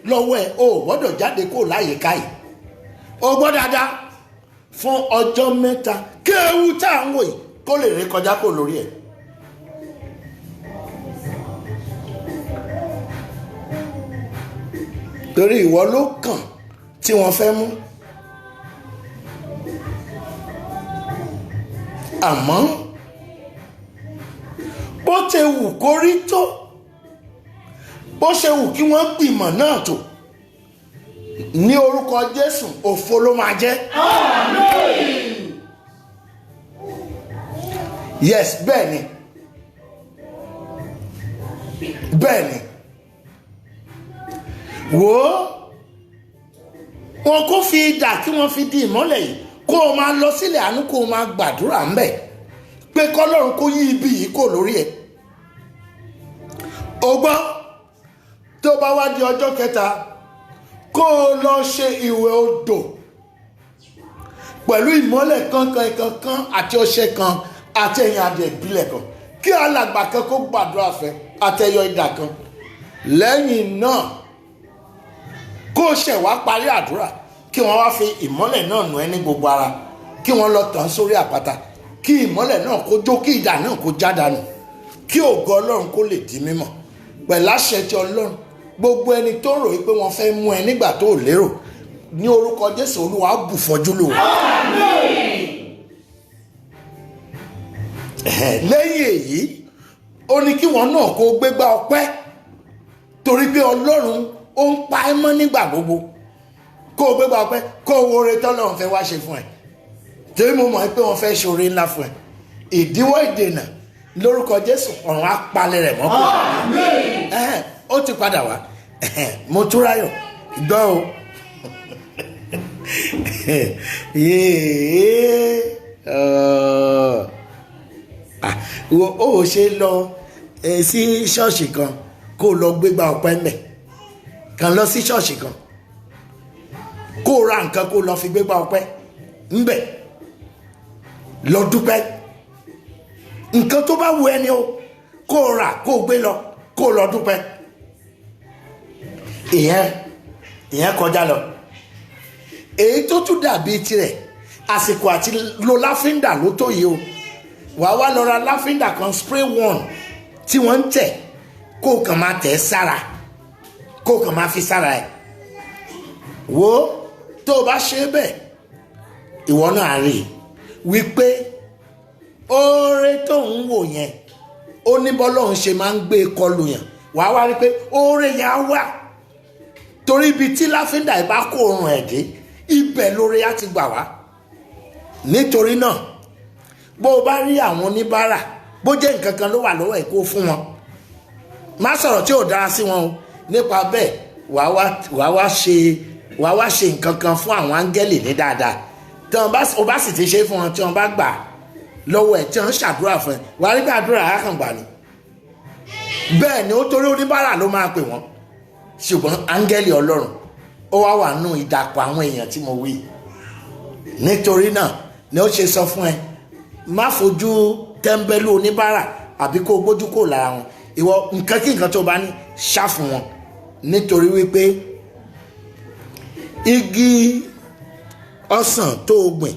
lọ́wọ́ ẹ̀. O gbọ́dọ̀ jáde kó láyìíká yìí. O gbọ́ dáadáa fún ọjọ́ mẹ́ta kí ewu tá à ń wò yìí kó lè rí kọjá kó lórí ẹ̀. Torí ìwọ ló kàn tí wọ́n fẹ́ mú. Àmọ́ bó ṣe wù kó rí tó, bó ṣe wù kí wọ́n gbìmọ̀ náà tó, ní orúkọ Jésù òfo ló máa jẹ́. Yes, bẹ́ẹ̀ ni. Bẹ́ẹ̀ ni. Wò ó, wọn kò fi idà kí wọ́n fi di ìmọ́lẹ̀ yìí kó o máa lọ sílẹ̀ àánú kó o máa gbàdúrà ńbẹ̀ pé kọ́lọ́run kó yí ibi yìí kò lórí ẹ̀. O gbọ́, tó bá wá di ọjọ́ kẹta kó o lọ ṣe ìwẹ̀ odò pẹ̀lú ìmọ́lẹ̀ kankan àti ọṣẹ kan àti ẹ̀yìn adìẹ ìbílẹ̀ kan kí alàgbà kan kó gbàdúrà fẹ́ àtẹyọ idà kan. Lẹ́yìn náà kó o ṣẹ̀ wá parí àdúrà kí wọ́n wá fi ìmọ́lẹ̀ náà nù ẹ́ ní gbogbo ara kí wọ́n lọ tàn sórí àpáta kí ìmọ́lẹ̀ náà kó jó kí idà náà kó já dànù kí ògo Ọlọ́run kó lè di mímọ̀ pẹ̀lú àṣẹ ti Ọlọ́run. Gbogbo ẹni tó rò pé wọ́n fẹ́ mú ẹ nígbà tó lérò ní orúkọ Jésù Olúwa á bù fọ́jú lò wọ́n. Lẹ́yìn èyí ó ní kí wọ́n náà kó gbégbá ọpẹ́ torí pé Ọlọ́run ó ń pa ẹ́ mọ́ nígbà gbogbo. Kó o gbégbá ọpẹ́ kó o wo oore tọ́lọ́run fẹ́ wá ṣe fún ẹ torí mo mọ̀ pé wọ́n fẹ́ ṣe oore ńlá fún ẹ. Ìdíwọ́ ìdènà lórúkọ Jésù ọ̀run á palẹ̀ rẹ̀ mọ́ kó. Ó ti padà wá. Motúnráyọ̀ gbọ́ o. Ó ṣe lọ sí ṣọ́ọ̀ṣì kan kó lọ gbégbá ọpẹ́ ńbẹ̀ kàn lọ sí ṣọ́ọ̀ṣì kan kó ra nǹkan kó lọ fi gbégbá ọpẹ́ ńbẹ̀ lọ dúpẹ́. Nǹkan tó bá wù ẹni o kó o rà kó o gbé lọ kó o lọ dúpẹ́. ìyẹn kọjá lọ. Èyí tó tún dàbí tirẹ̀, àsìkò àti lo láfíńdà ló tó yìí o. Wàá wá lọ ra láfíńdà kan spray one tí wọ́n ń tẹ̀, kó o kàn máa tẹ̀ sára, kó o kàn máa fi sára ẹ̀. Wo tó o bá ṣe bẹ́ẹ̀, ìwọ náà rí i wípé oore tó ń wò yẹn, ó ní bọ́lọ́run ṣe máa ń gbé kọlù yàn. Wàá wá rí i pé oore yẹn á wà, torí ibi tí láfíńdà ìbá kó oorun ẹ̀ dé, ibẹ̀ lóore á ti gbà wá. Nítorí náà, bó o bá rí àwọn oníbàárà, bó jẹ́ nǹkan kan ló wà lọ́wọ́ ẹ̀ kó fún wọn. Má sọ̀rọ̀ tí ò dára sí wọn o. Nípa bẹ́ẹ̀ wàá wá ṣe nǹkan kan fún àwọn áńgẹ́lì ní dáadáa. Tí o bá sì ti ṣe fún wọn, tí wọ́n bá gbà lọ́wọ́ ẹ̀, tí wọ́n ṣàdúrà fún ẹ, wàá rí pé àdúrà á kàn gbà ní. Bẹ́ẹ̀ ni ó torí oníbàárà ló máa pè wọ́n, ṣùgbọ́n áńgẹ́lì Ọlọ́run ó wá wà nù ìdàpọ̀ àwọn èèyàn tí mo wí. Nítorí náà ni ó ṣe sọ fún ẹ, má fojú tẹ́ḿbẹ́lú oníbàárà àbí kó o gbójú kò lára wọn. Ìwọ nǹkan kí nǹkan tó bá ní ṣá fún wọn. Nítorí wípé igi ọsàn tó o gbìn,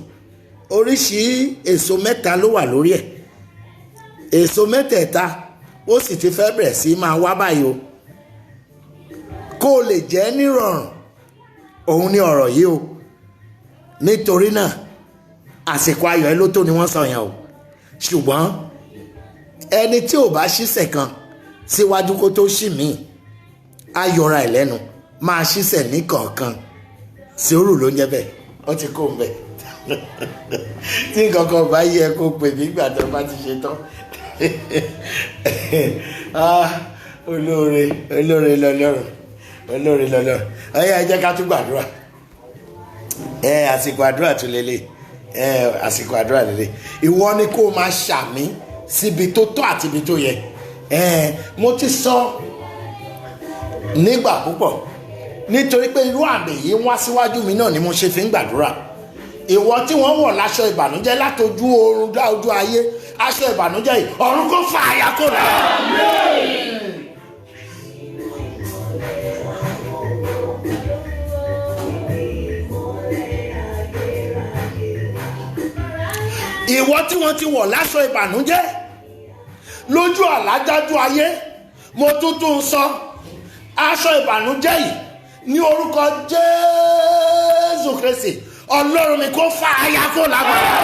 oríṣi èso mẹ́ta ló wà lórí ẹ̀. Èso mẹ́tẹ̀ẹ̀ta ó sì ti fẹ́ bẹ̀rẹ̀ sí máa wá báyìí o. Kó o lè jẹ́ nírọ̀rùn, òun ni ọ̀rọ̀ yìí o. Nítorí náà àsìkò ayọ̀ ẹ ló tó ni wọ́n sọ yẹn o. Ṣùgbọ́n ẹni tí ò bá ṣíṣẹ̀ kan síwájú kó tó ṣì míì, á yọra ẹ̀ lẹ́nu, máa ṣíṣẹ̀ ní kọ̀ọ̀kan. Sùúrù ló ń jẹ́ bẹ́ẹ̀, ó ti kó ń bẹ̀. Tí nǹkan kan bá yẹ kó pè mí gbà tó bá ti ṣe tán. Olóore lọ́lọ́run. Ẹ jẹ́ ká tún gbàdúrà. Àsìkò àdúrà tún lélẹ̀. Àsìkò àdúrà lélẹ̀. Ìwọ ni kó máa ṣàmì síbi tó tọ́ àti ibi tó yẹ. Mo ti sọ nígbà púpọ̀, nítorí pé irú àmì yìí wá síwájú mi náà ni mo ṣe fi ń gbàdúrà. Ìwọ tí wọ́n wọ̀ láṣọ ìbànújẹ́ látojú oorun dá ojú ayé, aṣọ ìbànújẹ́ yìí ọ̀run kó fa àyà kó rà. Ìwọ tí wọ́n ti wọ̀ láṣọ ìbànújẹ́ lójú àlájájú ayé, mo tuntun sọ aṣọ ìbànújẹ́ yìí ní orúkọ Jésù Kristi Ọlọ́run mi kó fa àyà kó lágbára.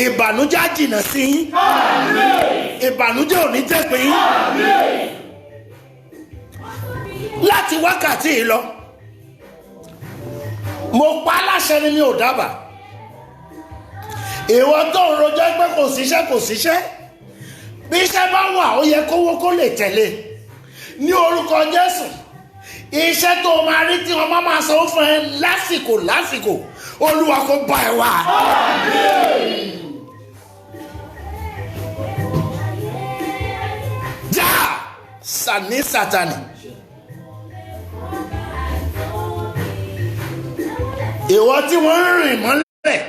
Ìbànújẹ́ á jìnnà sí yín. Ìbànújẹ́ ò ní tẹ̀pín yín. Láti wákàtí yìí lọ, mo pa á láṣẹ ni mi ò dábàá. Ìwọ tó ń rojọ́ pé kò síṣẹ́, bí iṣẹ́ bá wà ó yẹ kówó kó lè tẹ̀lé. Ní orúkọ Jésù, iṣẹ́ tó máa rí tí wọ́n máa sanwó fún ẹ lásìkò, Olúwa kó bá ẹ wá. Já sani Sátánì. Ìwọ tí wọ́n ń rìn mọ́lẹ̀,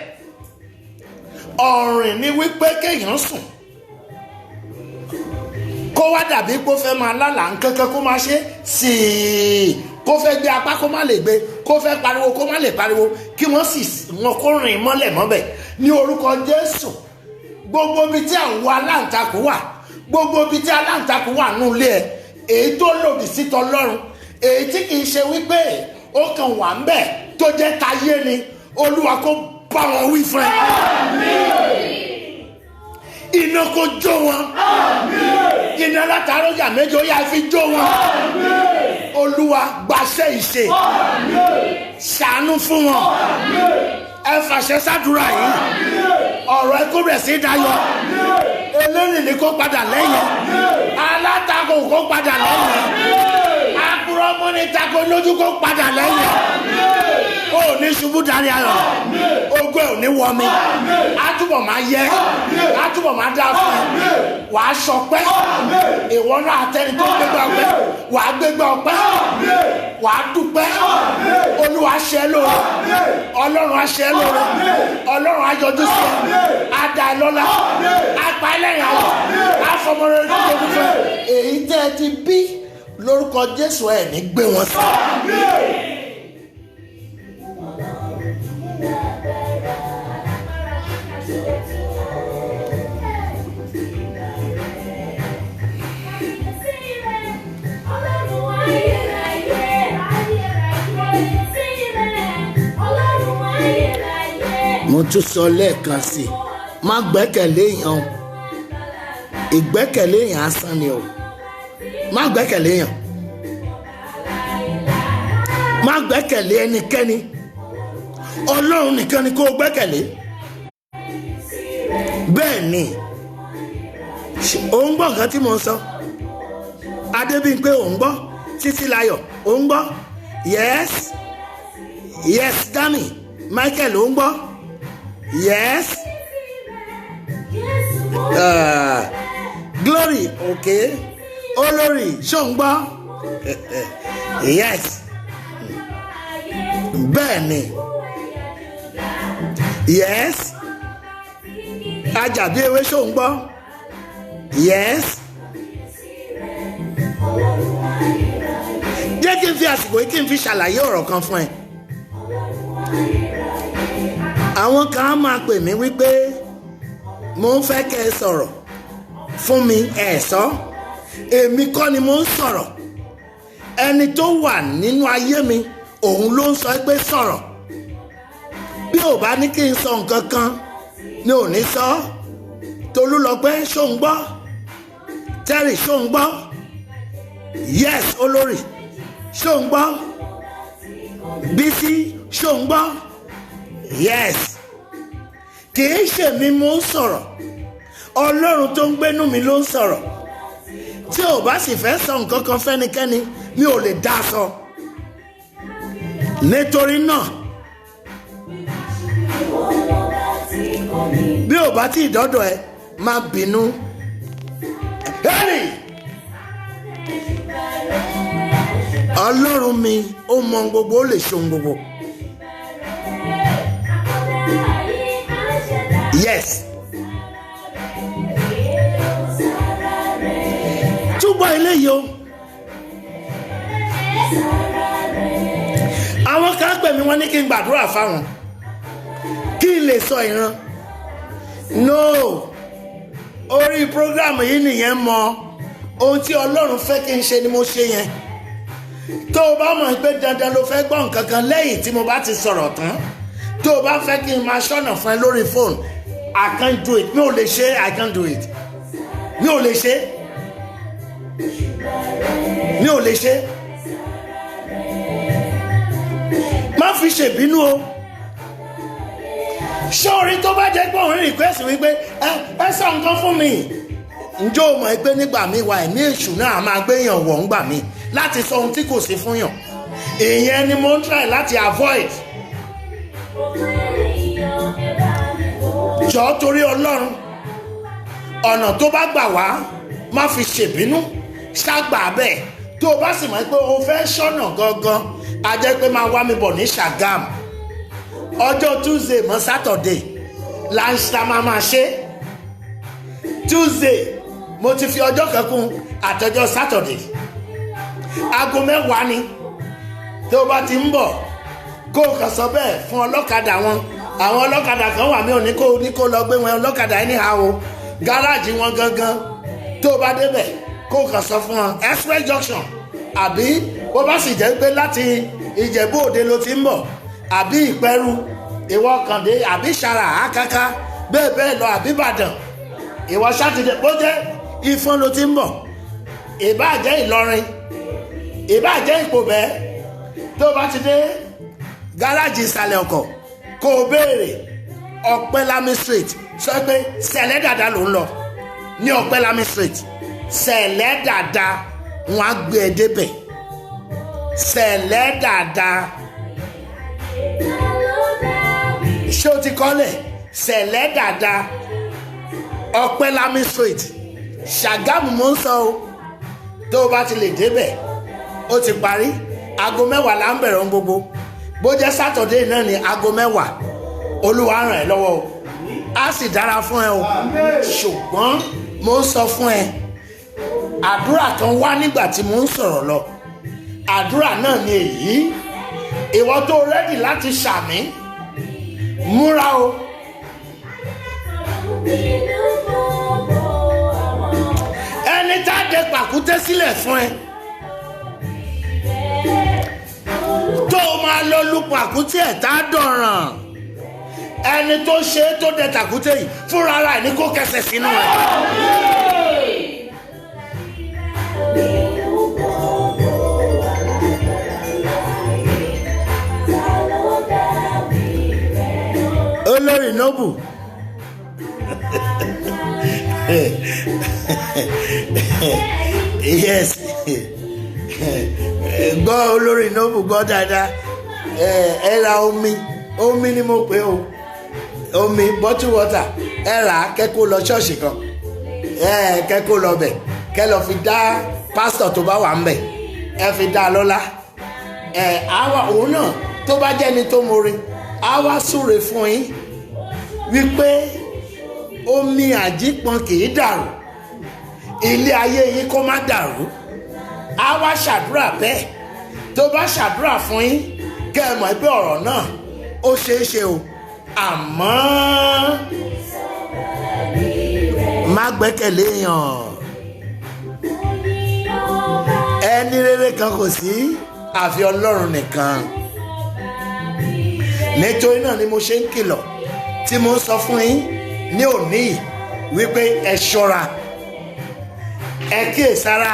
ọ̀rìn ni wípé kéèyàn sùn kó wá dàbí kó fẹ́ máa lálàá nǹkankan kó máa ṣe sí i, kó fẹ́ gbé apá kó má lè gbé, kó fẹ́ pariwo kó má lè pariwo, kí wọ́n sì wọn kó rìn mọ́lẹ̀ mọ́bẹ̀. Ní orúkọ Jésù, gbogbo ibi tí àwọn aláǹtakùn wà, gbogbo ibi tí aláǹtakùn wà nínú ilé ẹ, èyí tó lòdì sí tọlọ́run, èyí tí kì í ṣe wípé ó kàn wà ń bẹ̀ tó jẹ́ tayé ni, Olúwa kó bá wọn wí fún ẹ. Iná kó jó wọn. Iná látàárọ̀ yà méjì ó yà fi jó wọn. Olúwa gbàṣẹ́ ìṣe. Ṣàánú fún wọn. Ẹ fàṣẹ sádùúrà yìí. Ọ̀rọ̀ ẹ kó bẹ̀ sí dayọ̀. Eléyìí ni kó padà lẹ́yìn. Alátakò kó padà lẹ́yìn. Akúrọ́mọ́ ni tako lójú kó padà lẹ́yìn. Ó ní ṣubú darí ayọ̀. Ògo ogun ẹ̀ ò ní wọ mi á túbọ̀ máa yẹ á túbọ̀ máa dá fún ẹ wà á ṣọpẹ́ ìwọ náà àtẹni tó gbégbá ọpẹ́ wà á gbégbá ọpẹ́ wà á dúpẹ́ olúwa ṣe lóore ọlọ́run á ṣe lóore ọlọ́run á yọjú sí ẹ á dá ẹ lọ́lá á pa ẹlẹ́rìn ayọ̀ á fọmọ rẹ tó tóbi fún ẹ èyí tẹ́ ẹ ti bí lórúkọ Jésù ẹ̀ ní gbé wọn sí. mo tún sọ lẹ́ẹ̀kan sí i má gbẹ́kẹ̀lé èèyàn ìgbẹ́kẹ̀lé èèyàn asán ni o má gbẹ́kẹ̀lé èèyàn má gbẹ́kẹ̀lé ẹnikẹ́ni ọlọ́run nìkan ni kó o gbẹ́kẹ̀lé bẹ́ẹ̀ ni ò ń gbọ́ nǹkan tí mo ń sọ Adébímpé ò ń gbọ́ Títílayọ̀ ò ń gbọ́ yes Dami Michael ò ń gbọ́ yes Glory okay Olórí ṣó ń gbọ́ yes bẹ́ẹ̀ ni yes Àjàbí ewé ṣó ń gbọ́ yes jẹ́ kí n fi àsìkò yìí kí n fi ṣàlàyé ọ̀rọ̀ kan fún ẹ àwọn kan á máa pè mí wípé mo ń fẹ́ kẹ́ ẹ sọ̀rọ̀ fún mi ẹ̀ sọ èmi kọ́ ni mo ń sọ̀rọ̀ ẹni tó wà nínú ayé mi òun ló ń sọ pé sọ̀rọ̀ bí ò bá ní kí n sọ nǹkan kan ni ò ní sọ Tolúlọpẹ́ ṣó ń gbọ́ Terry ṣó ń gbọ́ yes Olórí ṣó ń gbọ́ Bísí ṣó ń gbọ́ yes kì í ṣe mi mo ń sọ̀rọ̀ Ọlọ́run tó ń gbénú mi ló ń sọ̀rọ̀ tí ò bá sì fẹ́ sọ nǹkan kan fẹ́nikẹ́ni mi ò lè dá sọ nítorí náà bí ò bá tí ìdọ́dọ̀ ẹ má bínú Ọlọ́run mi ó mọ gbogbo ó lè ṣe ohun gbogbo yes túbọ̀ eléyìí o àwọn kan pè mí wọ́n ní kí n gbàdúrà fáwọn kí n lè sọ ìran no orí prógrámù yìí nìyẹn mọ ohun tí Ọlọ́run fẹ́ kí n ṣe ni mo ṣe yẹn tó o bá mọ̀ pé dandan ló fẹ́ gbọ́ nǹkan kan lẹ́yìn tí mo bá ti sọ̀rọ̀ tán tó o bá fẹ́ kí n máa ṣọ́nà fún ẹ lórí fóònù I can't do it mi ò lè ṣe I can't do it mi ò lè ṣe mi ò lè ṣe má fi ṣèbínú o ṣọ́ọ̀rí tó bá jẹ́ pé òun request wípé ẹ sọ nǹkan fún mi ǹjọ́ o mọ̀ pé nígbà míì wà ẹ̀mí èṣù náà máa gbéyàn wọ̀ ńgbà míì láti sọ ohun tí kò sí fún yàn ìyẹn ni mo ń try láti avoid jọ̀ọ́ torí Ọlọ́run ọ̀nà tó bá gbà wá má fi ṣèbínú ṣàgbà bẹ́ẹ̀ tó o bá sì mọ̀ pé o fẹ́ ṣọ́nà gangan a jẹ́ pé máa wá mi bọ̀ ní Ṣàgámù ọjọ́ Tuesday mọ́ Saturday láńṣá máa ṣe Tuesday mo ti fi ọjọ́ kan kún àtọjọ́ Saturday aago 10 ni tó o bá ti ń bọ̀ kó o kàn sọ bẹ́ẹ̀ fún ọlọ́kadà wọn àwọn ọlọ́kadà kan wà mí ò ní kó lọ gbé wọn ọlọ́kadà anyhow o gáràjì wọn gangan tó o bá débẹ̀ kó o kàn sọ fún wọn express junction àbí bó bá sì jẹ́ pé láti Ìjẹ̀bú Òde ló ti ń bọ̀ àbí Ìpẹ́rù ìwọ kàndé àbí Ṣàrà Àkàkà bẹ́ẹ̀ lọ àbí Ìbàdàn ìwọ sátidé bó jẹ́ Ìfọ̀n ló ti ń bọ̀ ìbá jẹ́ Ìlọrin ìbá jẹ́ Ìpòbẹ́ tó bá ti dé gáràjì ìsàlẹ̀ ọkọ̀ kó o béèrè Ọ̀pẹ́lámí street sọ pé Sẹ̀lẹ̀ Dàda ló ń lọ ní Ọ̀pẹ́lámí street Sẹ̀lẹ̀ Dàda wọn á gbé ẹ débẹ̀ Sẹ̀lẹ̀ Dàda ṣé o ti kọ́lẹ̀ sẹ̀lẹ̀ dáadáa ọpẹ́ lami street Ṣàgámù mo ń sọ o tó o bá ti lè débẹ̀ ó ti parí aago 10 là ń bẹ̀rẹ̀ ohun gbogbo bó jẹ́ Saturday náà ní aago 10 Olúwa ràn ẹ́ lọ́wọ́ o á sì dára fún ẹ o ṣùgbọ́n mo ń sọ fún ẹ àdúrà kan wá nígbà tí mo ń sọ̀rọ̀ lọ àdúrà náà ni èyí ìwọ tó rẹ́dì láti ṣàmì múra o ẹni tá a dé pàkúté sílẹ̀ fún ẹ tó o máa lọ lu pàkúté ẹ̀ tá a dọ̀ràn ẹni tó ṣe é tó dé tàkúté yìí fúnra ara ẹ̀ ní kó kẹsẹ̀ sínú ẹ̀. Olórí Noble yes gbọ́ Olórí Noble gbọ́ dáadáa ẹ ra omi ni mo pè o omi bottle water ẹ rà á kẹ́kọ̀ọ́ lọ ṣọ́ọ̀ṣì kan kẹ́kọ̀ọ́ lọ bẹ̀ kẹ́ lọ fi dá pásítọ̀ tó bá wà ń bẹ̀ ẹ fi dá a lọ́lá àwa òun náà tó bá jẹ́ni tó mọ̀re á wá súre fún yín wípé omi àjípọn kì í dàrú ilé ayé yín kó má dàrú á wá ṣàdúrà bẹ́ẹ̀ tó bá ṣàdúrà fún yín kẹ́ ẹ mọ̀ pé ọ̀rọ̀ náà ó ṣeé ṣe o àmọ́ má gbẹ́kẹ̀lé yàn ẹni rere kan kò sí àfi Ọlọ́run nìkan nítorí náà ni mo ṣe ń kìlọ̀ tí mo ń sọ fún yín ní òní wípé ẹ ṣọ́ra ẹ kíyèsára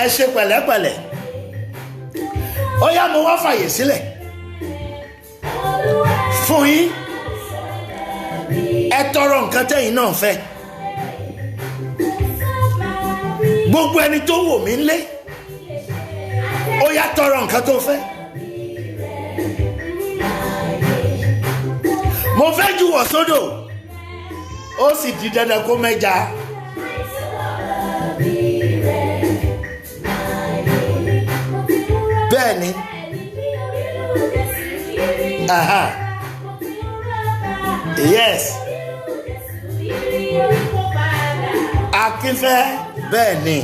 ẹ ṣe pẹ̀lẹ́pẹ̀lẹ́ ó yá mo wá fàyè sílẹ̀ fún yín ẹ tọrọ nǹkan tẹ́yin náà fẹ́ gbogbo ẹni tó wò mí lé ó yá tọrọ nǹkan tó fẹ́ mo fẹ́ juwọ̀ sódò ó sì di dandan kó mẹ́ja bẹ́ẹ̀ ni yes Akínfẹ́ bẹ́ẹ̀ ni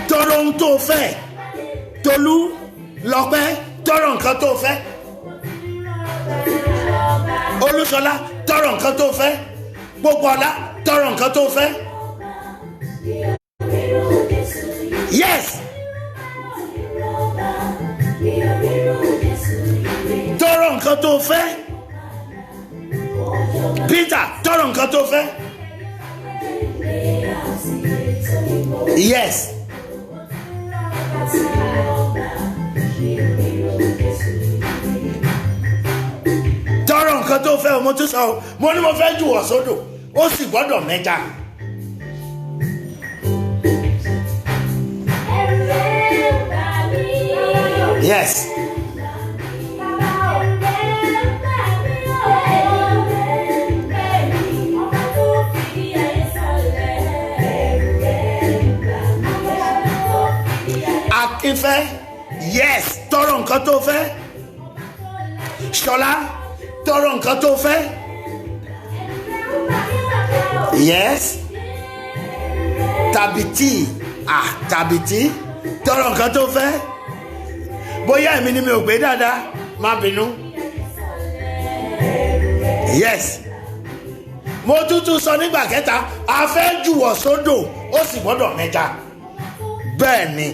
tọrọ ohun tó fẹ́ Tolú Lọ́pẹ́ tọrọ nǹkan tó fẹ́ Olúṣọlá tọrọ nǹkan tó fẹ́ Pópóọlá tọrọ nǹkan tó fẹ́ yes tọrọ nǹkan tó fẹ́ Peter tọrọ nǹkan tó fẹ́ yes tọrọ nǹkan tó fẹ́ mo tún sọ mo ní mo fẹ́ juwọ̀ sódò ó sì gbọ́dọ̀ mẹ́ja yes Akínfẹ́ yes tọrọ nǹkan tó fẹ́ Ṣọlá tọrọ nǹkan tó fẹ́ yes Tàbìtì Tàbìtì tọrọ nǹkan tó fẹ́ bóyá èmi ni mi ò gbé dáadáa má bínú yes mo tútù sọ nígbà kẹta a fẹ́ juwọ̀ sódò ó sì gbọ́dọ̀ mẹ́ja bẹ́ẹ̀ ni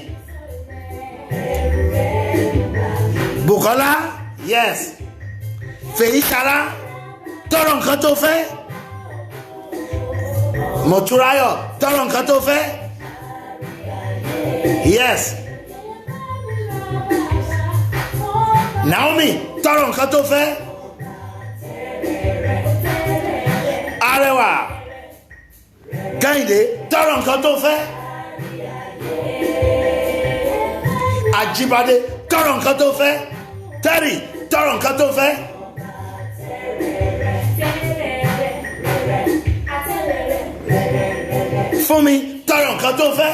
Bùkọ́lá yes Fèyíṣará tọrọ nǹkan tó fẹ́ Mọ̀túráyọ̀ tọrọ nǹkan tó fẹ́ yes Naomi tọrọ nǹkan tó fẹ́ Arẹwà Kẹ́hìndé tọrọ nǹkan tó fẹ́ Àjíbádé tọrọ nǹkan tó fẹ́ Terry tọrọ nǹkan tó fẹ́. Fún mi tọrọ nǹkan tó fẹ́.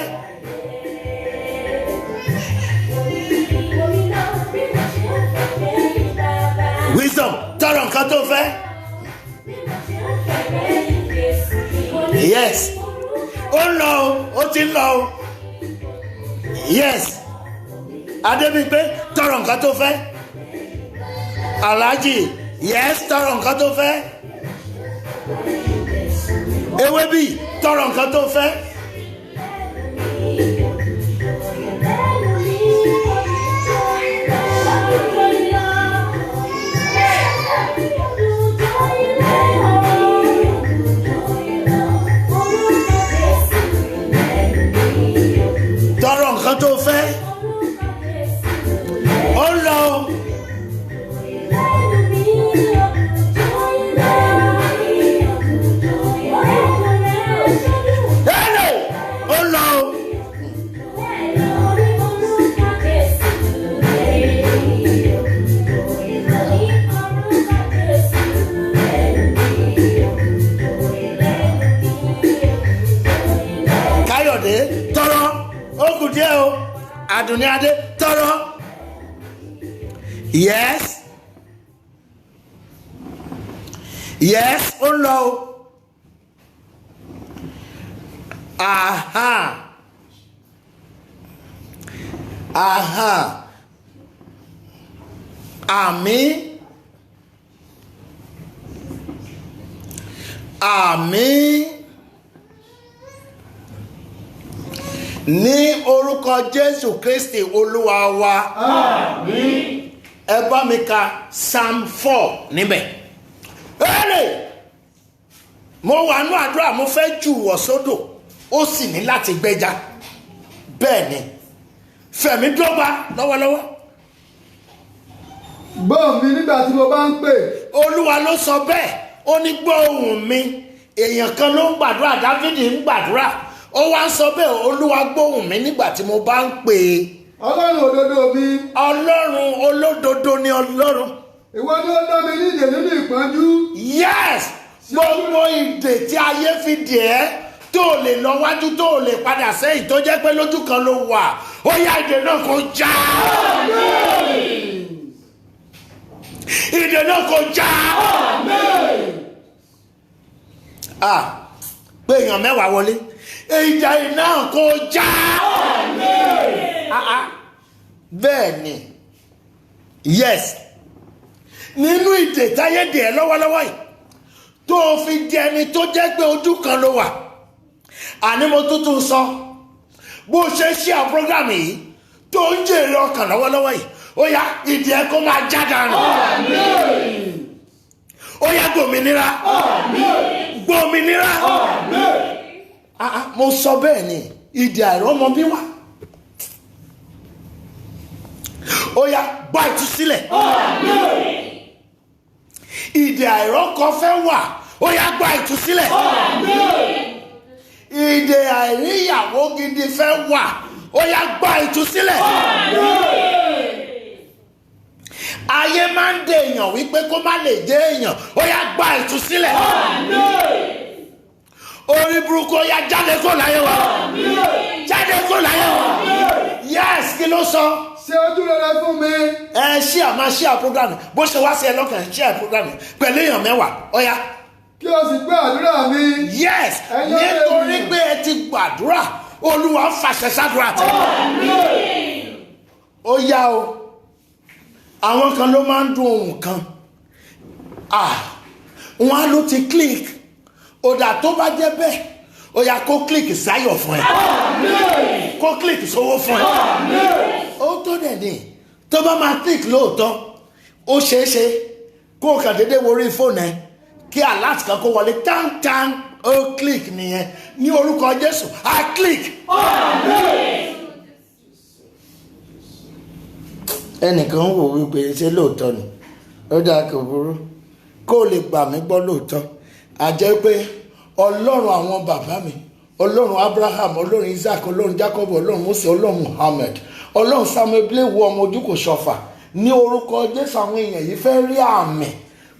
Wisdom tọrọ nǹkan tó fẹ́. Yes. Ó ń lọ o, ó ti ń lọ o. Yes. Adébímpé tọrọ nǹkan tó fẹ́. Alhaji yes tọrọ nǹkan tó fẹ́. Ewébí tọrọ nǹkan tó fẹ́. Tọrọ nǹkan tó fẹ́. Ó lọ o. Káyọ̀dé tọrọ ó kù díẹ̀ o. Àdùnní Adé tọrọ. Yes. Yes ó lọ o. Aha. Aha. Àmín. Àmín. Ní orúkọ Jésù Kristi Olúwa wa. Àmín. Ẹ bá mi ka Psalm 4 níbẹ̀. Ẹ̀rẹ̀ mo wà nú àdúrà mo fẹ́ jù wọ̀ sódò ó sì ní láti gbẹ́ja. Bẹ́ẹ̀ ni Fẹ̀mí dọ́gba lọ́wọ́lọ́wọ́. Gbọ́ mi nígbà tí mo bá ń pè. Olúwa ló sọ bẹ́ẹ̀, ó ní gbọ́ ohùn mi. Èèyàn kan ló ń gbàdúrà, Dáfídì ń gbàdúrà. Ó wá ń sọ bẹ́ẹ̀, Olúwa gbóhùn mi nígbà tí mo bá ń pè é. Ọlọ́run òdodo mi. Ọlọ́run olódodo ni Ọlọ́run. Ìwọ ni ó dá mi nídè nínú ìpọ́njú. Yes, gbogbo ìdè tí ayé fi dè ẹ́ tó lè lọ wájú tó lè padà sẹ́yìn tó jẹ́ pé lójú kan ló wà, ó yá ìdè náà kó já. Ìdè náà kó já. Pé èèyàn mẹ́wàá wọlé, ìdè náà kó já. Bẹ́ẹ̀ ni, yes, nínú ìdè táyé dè ẹ́ lọ́wọ́lọ́wọ́ yìí tó fi di ẹni tó jẹ́ pé ojú kan ló wà. Àní mo tuntun sọ bó ṣe ṣe àwọn prógrámù yìí tó ń jèrè ọkàn lọ́wọ́lọ́wọ́ yìí, ó yá ìdè ẹ kó máa já dànù. Ó yá gbòmìnira. Gbòmìnira. Mo sọ bẹ́ẹ̀ ni ìdè àìrọ́mọbí wà. Ó yá gba ìtúsílẹ̀. Ìdè àìrọ́kọ fẹ́ wà, ó yá gba ìtúsílẹ̀. Ìdè àìríyàwó gidi fẹ́ wà, ó yá gba ìtúsílẹ̀. Ayé máa ń dè èèyàn wípé kó má lè dé èèyàn, ó yá gba ìtúsílẹ̀. Orí burúkú ó yá jáde kó láyé wa. Jáde kó láyé wa. Yes, kí ló sọ? Ṣe ojú rere fún mi. Ṣí à máa ṣí à program bó ṣe wá sí ẹ lọ́kàn ṣí à program pẹ̀lú èèyàn mẹ́wàá ọ̀ya. Kí o sì gbọ́ àdúrà mi. Yes, nítorí pé ẹ ti gbàdúrà Olúwa ń fàṣẹ sádùrà tẹ̀. Ó yá o, àwọn kan ló máa ń dún ohun kan. Wọ́n á ló ti click. Òdà tó bá jẹ́ bẹ́ẹ̀, ó yá kó click sáyọ̀ fún ẹ. Kó click sówó fún ẹ. Ó tó dẹ̀ ní tó bá máa click lóòótọ́ ó ṣeéṣe kó o kàn déédéé wo orí fóònù ẹ kí alert kan kó wọlé tán ó click nìyẹn ní orúkọ Jésù á click. Ẹnìkan wò wípé ṣé lóòótọ́ ni ó dáa kò burú kó o lè gbà mí gbọ́ lóòótọ́ a jẹ́ pé Ọlọ́run àwọn bàbá mi, Ọlọ́run Abraham, Ọlọ́run Isaac, Ọlọ́run Jacob, Ọlọ́run Mose, Ọlọ́run Muhammad, Ọlọ́run Samuel Blé wo ọmọ ojú kò ṣọfà ní orúkọ Jésù. Àwọn èèyàn yìí fẹ́ rí àmì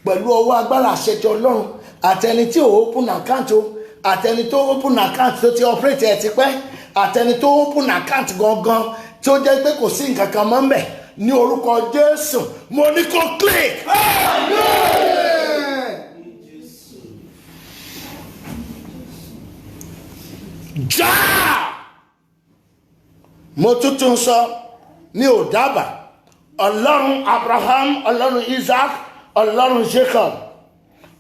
pẹ̀lú ọwọ́ agbára àṣẹ ti Ọlọ́run. Àtẹni tí ò open account o, àtẹni tó open account tó ti operate ẹ̀ ti pẹ́, àtẹni tó open account gangan tí ó jẹ́ pé kò sí nǹkan kan mọ́ mbẹ̀, ní orúkọ Jésù mo ní kó click. Já! Mo tuntun sọ, mi ò dábàá. Ọlọ́run Abraham, Ọlọ́run Isaac, Ọlọ́run Jacob,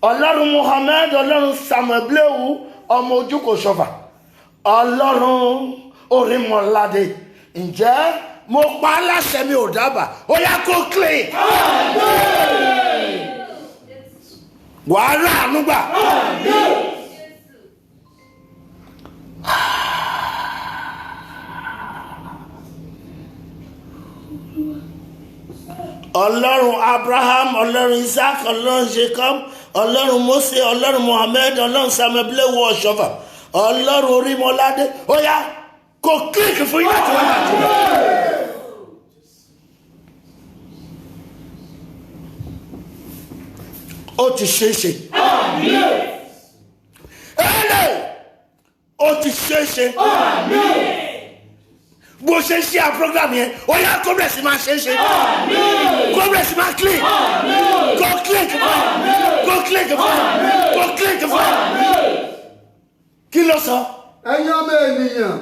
Ọlọ́run Muhammad, Ọlọ́run Samuel Blewu ọmọ Ojúkò Ṣọfà, Ọlọ́run Orímọ̀ládé. Ǹjẹ́ mo pa á láṣẹ, mi ò dábàá, ó yá kó click. Wàá rà àánú gbà. Ọlọ́run Abraham, Ọlọ́run Isaac, Ọlọ́run Jacob, Ọlọ́run Mose, Ọlọ́run Mohammed, Ọlọ́run Samuel Blewu Ọ̀ṣọ́fà, Ọlọ́run Orímọ̀ládé. Ó yá kó kílíkì fún yín láti wá láti lọ. Ó ti ṣe é ṣe. Ó ti ṣe é ṣe. Bó ṣe ń ṣe à program yẹn, ó yá kó bẹ̀rẹ̀ sí máa ṣe é ṣe. Kó bẹ̀rẹ̀ sí máa click. Kó click fún ẹ. Kó click fún ẹ. Kó click fún ẹ. Kí ló sọ? Ẹ̀yin ọmọ ènìyàn.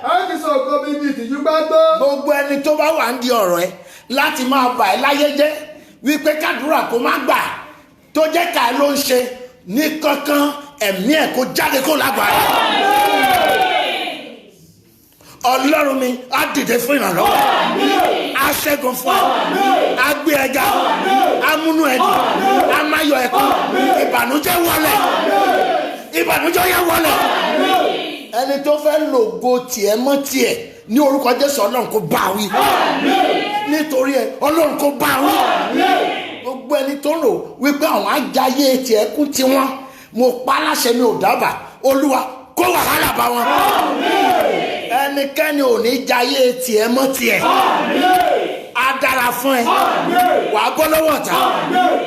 A ti sọ ògo mi di ìtìjú bá tó. Gbogbo ẹni tó bá wà ń di ọ̀rọ̀ ẹ láti máa bà ẹ́ láyé jẹ́ wípé kádùrà kó má gbà tó jẹ́ ká ló ń ṣe ní kankan ẹ̀mí ẹ̀ kó jáde kó lágbára. Ọlọ́run mi á dìde fún ìrànlọ́wọ́, á ṣẹ́gun fún ẹ, á gbé ẹ ga, á múnú ẹ dùn, á má yọ ẹkún, ìbànújẹ́ wọlé, ìbànújẹ́ yẹ wọlé. Ẹni tó fẹ́ lògo tiẹ̀ mọ́ tiẹ̀ ní orúkọ Jésù Ọlọ́run kó bá wí. Nítorí ẹ Ọlọ́run kó bá wí. Gbogbo ẹni tó rò wípé àwọn ajáyé tiẹ̀ kú tiwọn, mo pa láṣẹ, mi ò dábàá, Olúwa kó wàhálà bá wọn. Ẹnikẹ́ni ò ní jayé tiẹ̀ mọ́ tiẹ̀. Á dára fún ẹ. Wàá bọ́ lọ́wọ́ ọ̀tá.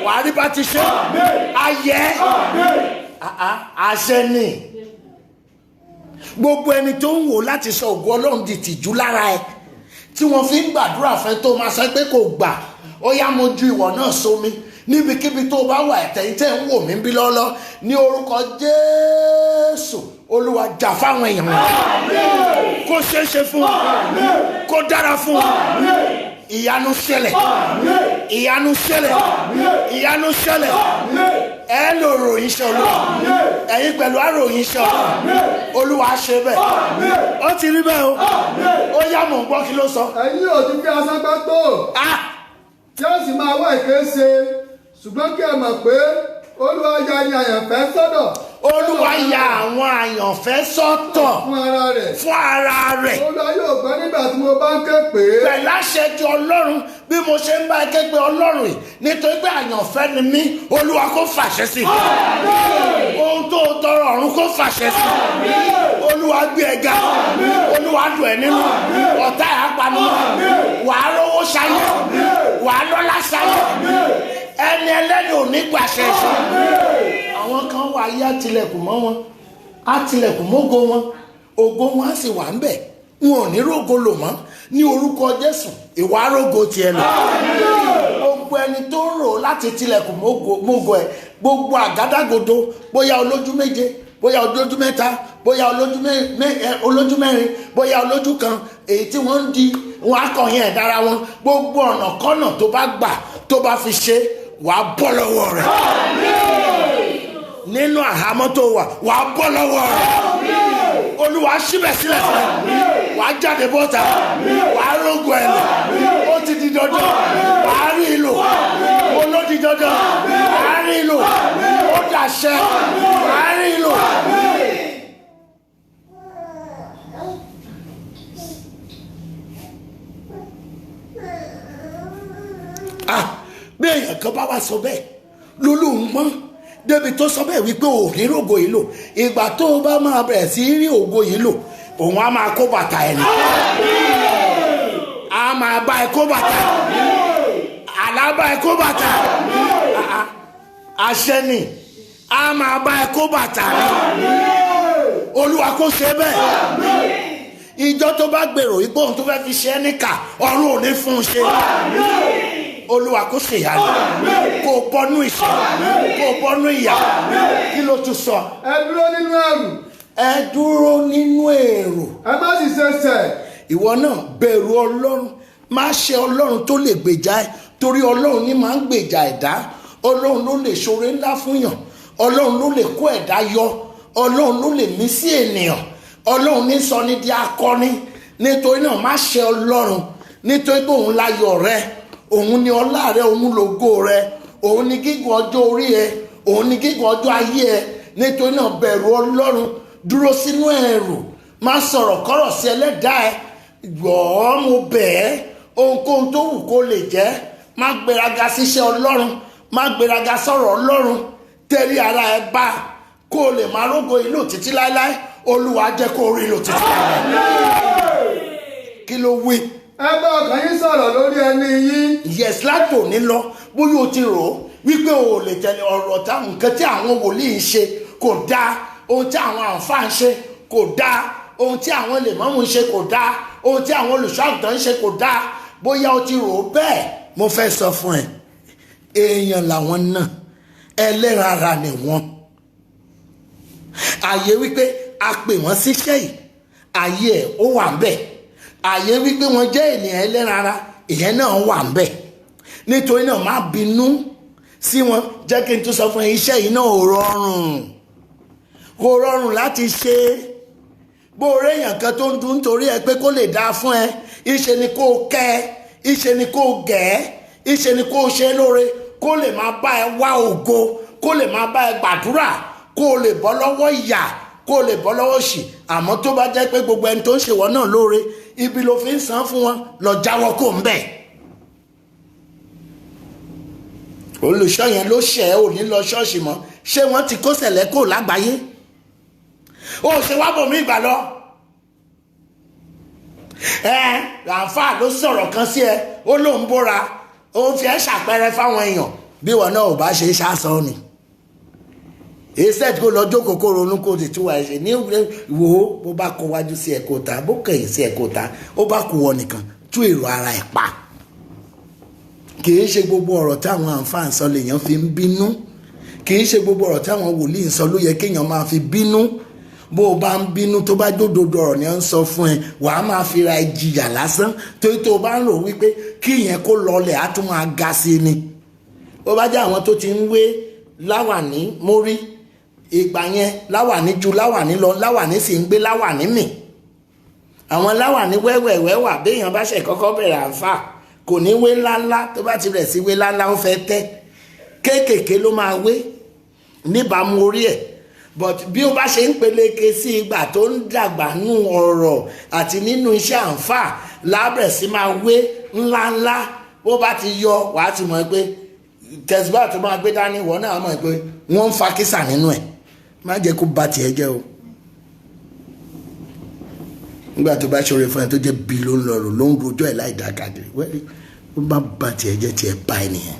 Wàá rí bá ti ṣe. Ayẹ. Àṣẹ ni. Gbogbo ẹni tó ń wò láti sọ ògo Ọlọ́run di tìjú lára ẹ, tí wọ́n fi ń gbàdúrà fẹ́ tó máa sọ pé kò gbà, ó yá mo ju ìwọ náà sómi níbikíbi tó bá wà. Ẹ̀tẹ̀yìn tẹ́ ń wò mí bí lọ́lọ́ ní orúkọ Jésù, Olúwa jà fáwọn èèyàn wọn. Kó ṣeéṣe fún wọn, kó dára fún wọn. Ìyanu ṣẹlẹ̀, ìyanu ṣẹlẹ̀, ìyanu ṣẹlẹ̀. Ẹ lò ròyìn iṣẹ́ Olúwa, ẹ̀yin pẹ̀lú àròyìn iṣẹ́ Olúwa ṣe bẹ́ẹ̀. Ó ti rí bẹ́ẹ̀ o. Ó yá mọ̀ ń gbọ́ kí ló sọ. Ẹ̀yin ò ti fi asán gbá tó. Tí ó sì máa wá ìké ṣe, ṣùgbọ́n kí ẹ mọ̀ pé Olúwa ya ni àyànfẹ́ sọ́dọ̀. Olúwa ya àwọn àyànfẹ́ sọ́tọ̀ fún ara rẹ̀. fún ara rẹ̀. Olúwa yóò gbọ́ nígbà tí mo bá ń ké pè é. Pẹ̀lú àṣẹ ti Ọlọ́run, bí mo ṣe ń bá ẹ ké pe Ọlọ́run yìí, nítorí pé àyànfẹ́ ni mí, Olúwa kó fàṣẹ sí i. Ohun tó tọrọ ọ̀run kó fàṣẹ sí i. Olúwa gbé ẹ ga, Olúwa dùn ẹ nínú, ọ̀tá ẹ̀ á panu, wàá rówó ṣayé, wàá lọ́lá ṣayé, ẹni ẹlẹ́ni ò ní gbàṣẹ sí i. Àwọn kan wà ayé àtìlẹ̀kùn mọ́ wọn, àtìlẹ̀kùn mọ́gò wọn, ògo wọn á sì wà ń bẹ̀, wọn ò ní rógo lò mọ́. Ní orúkọ Jésù, ìwà rógo tiẹ̀ lọ. Gbogbo ẹni tó ń rò láti tilẹ̀kùn mọ́gò ẹ̀, gbogbo àgádágodo, bóyá olójú méje, bóyá olójú mẹ́ta, bóyá olójú mẹ́rin, bóyá olójú kan, èyí tí wọ́n ń di wọn akọ̀yìn ẹ̀ dára wọn. Gbogbo ọ̀nà kọ́nà tó bá gbà tó bá fi ṣe, wàá bọ́ lọ́wọ́ rẹ̀. Nínú àhámọ́ tó wà, wàá bọ́ lọ́wọ́ rẹ̀. Olúwa síbẹ̀ sílẹ̀ fún ẹ, wàá jáde bọ́ta, wàá rógo ẹ̀ lọ. Ó ti di dandan, wàá rí ìlò. Olódi dandan, wàá rí ìlò. Ó dàṣẹ, wàá rí ìlò. Bí èèyàn kan bá wá sọ bẹ́ẹ̀ lólóhùn mọ́ débi tó sọ bẹ́ẹ̀ wípé ò ní rògo yìí lò, ìgbà tó o bá máa bẹ̀rẹ̀ sí rí ògo yìí lò, òun á máa kó bàtà ẹ̀ ní. Á máa bá ẹ kó bàtà ẹ̀. àlábà ẹ kó bàtà àṣẹ ni a máa bá ẹ kó bàtà ni olúwa kó ṣe bẹ́ẹ̀ ìjọ tó bá gbèrò ipò ohun tó fẹ́ fi ṣe é níkà ọ̀run ò ní fún un ṣe olúwa kó ṣe ìyanu kó bọ́nú ìṣẹ́ kó bọ́nú ìyà kí ló tún sọ. ẹ dúró nínú ẹ̀rù. ẹ dúró nínú èrò. ẹ má sì ṣe ṣẹ̀. ìwọ náà bẹ̀rù ọlọ́run má ṣe ọlọ́run tó lè gbèjà ẹ torí ọlọ́run ní máa ń gbèjà ẹ̀dá ọlọ́run ló lè ṣoore ńlá fún yàn ọlọ́run ló lè kó ẹ̀dá yọ ọlọ́run ló lè mí sí ènìyàn ọlọ́run ní sọ ní di akọni nítorí náà má ṣe ọlọ́run nítorí pé òun láyọ̀ rẹ òun ni ọlá rẹ òun lògo rẹ òun ni gígùn ọjọ́ orí ẹ òun ni gígùn ọjọ́ ayé ẹ nítorí náà bẹ̀rù ọlọ́run dúró sínú ẹ̀rù má sọ̀rọ̀ kọ́rọ̀ sí ẹlẹ́dàá ẹ gbọ́ mo bẹ̀ ẹ́ ohunkóhun tó wù kó lè jẹ́ má gbéraga síṣẹ́ ọlọ́run má gbéraga sọ̀rọ̀ ọlọ́run tẹ́rí ara ẹ bá kó o lè máa rógo ìlú títí láéláé olúwa jẹ́ kó o rí ìlú títí láéláé. kí ló wí. ẹ bá ọkàn yín sọ̀rọ̀ lórí ẹni yín. yes láti òní lọ bóyá o ti rò ó wípé o ò lè tẹ̀lé ọ̀rọ̀ táwọn nǹkan tí àwọn wòlíì ń ṣe kò dáa ohun tí àwọn àǹfààní ń ṣe kò dáa ohun tí àwọn lèmọ́mù ń ṣe kò dáa ohun tí àwọn olùṣọ́àgùntàn ń ṣe kò dáa bóyá o ti rò ó bẹ́ẹ̀ mo fẹ́ sọ fún ẹ èèyàn làwọn náà ẹlẹ́ran ara ni wọ́n àyè wípé a pè wọ́n síṣẹ́ yìí àyè ẹ̀ ó wà ń bẹ̀ àyè wípé wọ́n jẹ́ ènìyàn ẹlẹ́ran ara ìyẹn náà wà ń bẹ̀ nítorí náà má bínú sí wọn jẹ́ kí n tún sọ fún ẹ iṣẹ́ yìí náà kò rọrùn láti ṣe bó o réèyàn kan tó ń dún nítorí ẹ pé kó lè dáa fún ẹ ìṣe ni kó o kẹ́ ẹ ìṣe ni kó o gẹ̀ ẹ́ ìṣe ni kó o ṣe lóore kó lè máa bá ẹ wá ògo kó lè máa bá ẹ gbàdúrà kó o lè bọ́ lọ́wọ́ ìyà kó o lè bọ́ lọ́wọ́ òṣì àmọ́ tó bá jẹ́ pé gbogbo ẹni tó ń ṣèwọ náà lóore ibi ló fi ń san fún wọn lọ jáwọ́ kó ń bẹ̀. olùṣọ́ yẹn ló ṣẹ̀ ẹ́ ò ní lọ ṣọ́ọ̀ṣì mọ́ ṣé wọ́n ti kó sẹ̀lẹ̀ kó lágbàáyé ó ṣe wá bòmí ìgbà lọ. Ràǹfà ló sọ̀rọ̀ kan sí ẹ ó lóun bóra ó fi ẹ́ ṣàpẹẹrẹ fáwọn èèyàn bí wọn náà ò bá ṣe ṣáṣọ ni èsẹ́t kó lọ jókòó kó ronú kó ti túwà ẹ̀ṣẹ̀ ní ìwò bó bá kó wájú sí ẹ̀kọ́ ta bó kẹ̀yìn sí ẹ̀kọ́ ta ó bá kú wọ nìkan tú èrò ara ẹ̀ pa kì í ṣe gbogbo ọ̀rọ̀ táwọn àǹfààní sọ lèèyàn fi ń bínú kì í ṣe gbogbo ọ̀rọ̀ táwọn wòlíì sọ ló yẹ kéèyàn máa fi bínú bó o bá ń bínú tó bá jódodo ọ̀rọ̀ ni wọ́n ń sọ fún ẹ wàá máa fi ra ìjìyà lásán torí tó o bá ń rò wípé kí ìyẹn kó lọlẹ̀ á tún máa ga sí ni ó bá jẹ́ àwọn tó ti ń wé láwàní mórí ìgbà yẹn láwàní ju láwàní lọ láwàní sì ń gbé láwàní mì àwọn láwàní wẹ́wẹ̀wẹ́ wà béèyàn bá ṣe kọ́kọ́ bẹ̀rẹ̀ àǹfà kò ní wé ńláńlá tó bá ti rẹ̀ sí wé ńláńlá ó fẹ́ tẹ́ kéékèèké ló máa wé níbàámu orí ẹ̀ but bí ó bá ṣe ń peléke sí ìgbà tó ń dàgbà nù ọ̀rọ̀ àti nínú iṣẹ́ àǹfà lábẹ̀rẹ̀ sí máa wé ńláńlá bó bá ti yọ wàá ti mọ̀ pé tẹ̀síbá tó máa gbé dání wọ́n náà mọ̀ pé wọ́n ń fa kísà nínú ẹ̀ má jẹ́ kó ba tiẹ̀ jẹ́ o nígbà tó bá ṣoore fún ẹ tó jẹ́ bí ló ń lọrùn ló ń rojọ́ ẹ̀ láì dá kàdìrí wẹ́rẹ́ ó bá ba tiẹ̀ jẹ́ tiẹ̀ bá ẹ nìyẹn.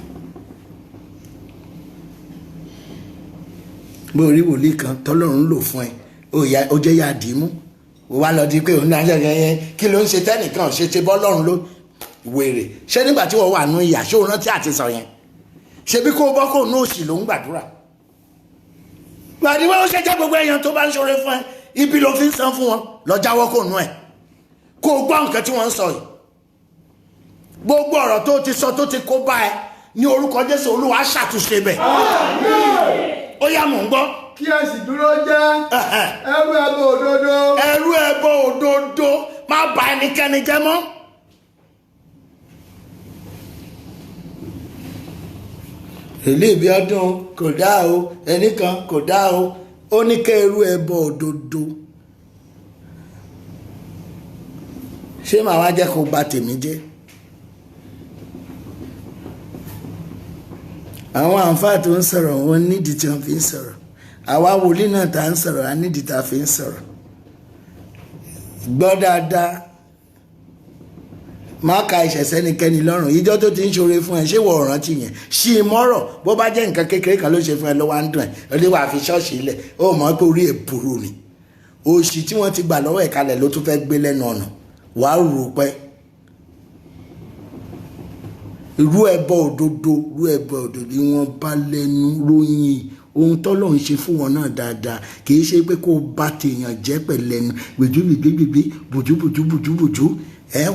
bó rí wòlíì kan tọ́lọ́run lò fún ẹ ó jẹ́ yá dìímú ó wá lọ di pé òun náà ṣe yẹn kí ló ń ṣe tẹ́nìkan ṣe bọ́lọ́run ló wèrè ṣé nígbà tí wọ́n wà nù ìyà ṣé òun rántí àti sọ yẹn ṣebí kó bọ́ kó ní òsì ló ń gbàdúrà gbàdúrà ó ṣe jẹ́ gbogbo èèyàn tó bá ń ṣoore fún ẹ ibi ló fi ń san fún wọn lọ jáwọ́ kó nú ẹ kó o gbọ́ nǹkan tí wọ́n ń sọ yìí gbogbo ọ̀rọ̀ tó ti sọ tó ti kó bá ẹ ní orúkọ Jésù Olúwa ṣàtúnṣe bẹ̀ ó yá mò ń gbọ́. kí ẹ sì dúró jẹ́ ẹrú ẹbọ òdodo. ẹrú ẹbọ òdodo má bà ẹnikẹ́ni jẹ́ mọ́. èlé ìbí ọdún kò dá o ẹnìkan kò dá o ó ní kẹ́ ẹrú ẹbọ òdodo ṣé màá wá jẹ́ kó bà tèmi jẹ́. àwọn àǹfààní tó ń sọ̀rọ̀ wọn nídìí tí wọ́n fi ń sọ̀rọ̀ àwa wòlíì náà tá ń sọ̀rọ̀ á nídìí tá a fi ń sọ̀rọ̀ gbọ́ dáadáa má ka ẹ̀ṣẹ̀ sẹ́nikẹ́ni lọ́rùn ìjọ tó ti ń ṣoore fún ẹ ṣé wọ́n rántí yẹn ṣí i mọ́rọ̀ bó bá jẹ́ nǹkan kékeré kan ló ṣe fún ẹ ló wá ń dùn ẹ ó lè wà fi ṣọ́ọ̀ṣì ilẹ̀ ó mọ̀ pé orí ẹ̀ burú ni òṣì tí wọ́n ti gbà lọ́wọ́ ẹ̀ kalẹ̀ ló tún fẹ́ gbé lẹ́nu ọ̀nà wàá rò pẹ́ irú ẹbọ òdodo ìwọ̀n bá lẹ́nu ròyìn ohun tọ́lọ́run ṣe fún wọn náà dáadáa kì í ṣe pé kó o bá tèèyàn jẹ́ pẹ̀lẹ́nu gbèjúgbèjúgbèjì bùjúbùjúbùjúbùjú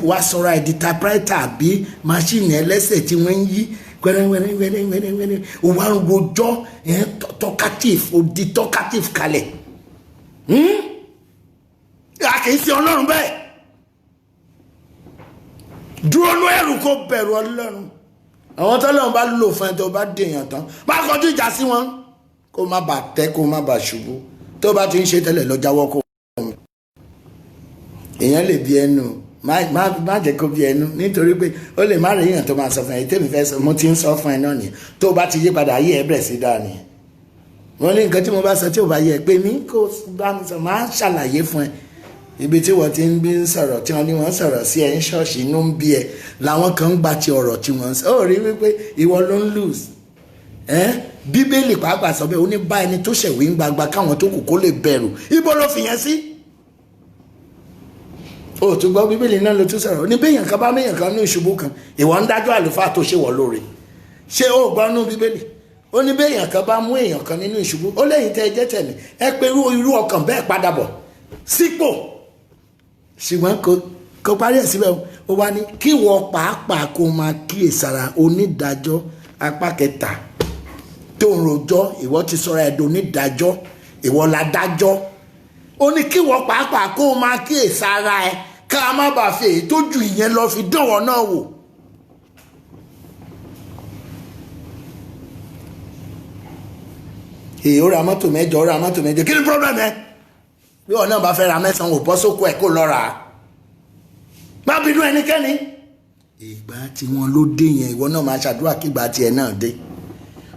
wá sọ́ra ẹ̀ di typewriter àbí máṣíìnì ẹlẹ́sẹ̀ tí wọ́n ń yí wẹ́rẹ́wẹ́rẹ́wẹ́rẹ́wẹ́rẹ́ ó wá ń rojọ́ talkative ó di talkative kalẹ̀ a kì í ṣe ọlọ́run bẹ́ẹ̀ dúró ní ẹrù kó bẹ̀rù ọlọ́run àwọn tọ́lọ́run bá lò fún ẹ tó bá dèèyàn tán bá kọjú ìjà sí wọn kó má bàa tẹ́ kó má bàa ṣubú tó bá ti ń ṣe tẹ́lẹ̀ lọ jáwọ́ kó èèyàn lè bí ẹnu má jẹ́ kó bí ẹnu nítorí pé ó lè má rí èèyàn tó máa sọ fún ẹ tèmi fẹ́ sọ mo ti ń sọ fún ẹ náà nìyẹn tó bá ti yí padà ayé ẹ bẹ̀rẹ̀ sí dáa nìyẹn wọ́n ní nǹkan tí mo bá sọ tí ò bá yẹ pé mi kó bá mi sọ máa ṣàlàyé fún ẹ ibi tí wọ́n ti ń bí ń sọ̀rọ̀ tí wọ́n ní wọ́n sọ̀rọ̀ sí ẹ ń ṣọ́ọ̀ṣì inú ń bí ẹ làwọn kan ń gba ti ọ̀rọ̀ tí wọ́n ń sọ ó rí wípé ìwọ ló ń lose bíbélì pàápàá sọ bẹ́ẹ̀ ó ní bá ẹni tó ṣẹ̀wé ń gbagba káwọn tó kù kó lè bẹ̀rù ibo ló fi yẹn sí ó tún gbọ́ bíbélì náà ló tún sọ̀rọ̀ ó ní béèyàn kan bá méèyàn kan ní ìṣubú kan ìwọ ń dájọ́ àlùfáà tó ṣe wọ̀ lóore ṣé ó gbọ́ nú bíbélì ó ní béèyàn kan bá mú èèyàn kan nínú ìṣubú ó lẹ́yìn tẹ́ ẹ jẹ́ tẹ̀mí ẹ pé irú ọkàn bẹ́ẹ̀ padà bọ̀ sípò ṣùgbọ́n kò parí ẹ̀ síbẹ̀ ó wá ní kí wọ́n pàápàá kó máa kíyèsára onídàájọ́ apá kẹta tó ń rojọ́ ìwọ ti sọ̀rọ̀ ẹ̀dùn onídàájọ́ ìwọ ládájọ́ ó ní kí wọ́n pàápàá kó máa kíyèsára ẹ ká má bàa fi èyí tó ju ìyẹn lọ fi dánwò náà wò. èyí ó ra mọ́tò mẹ́jọ kí ni problem ẹ bí wọn náà bá fẹ́ ra mẹ́sàn-án ò bọ́ sóko ẹ̀ kó lọ rà á má bínú ẹnikẹ́ni. ìgbà tí wọn ló dé yẹn ìwọ náà máa ṣàdúrà kí ìgbà tiẹ̀ náà dé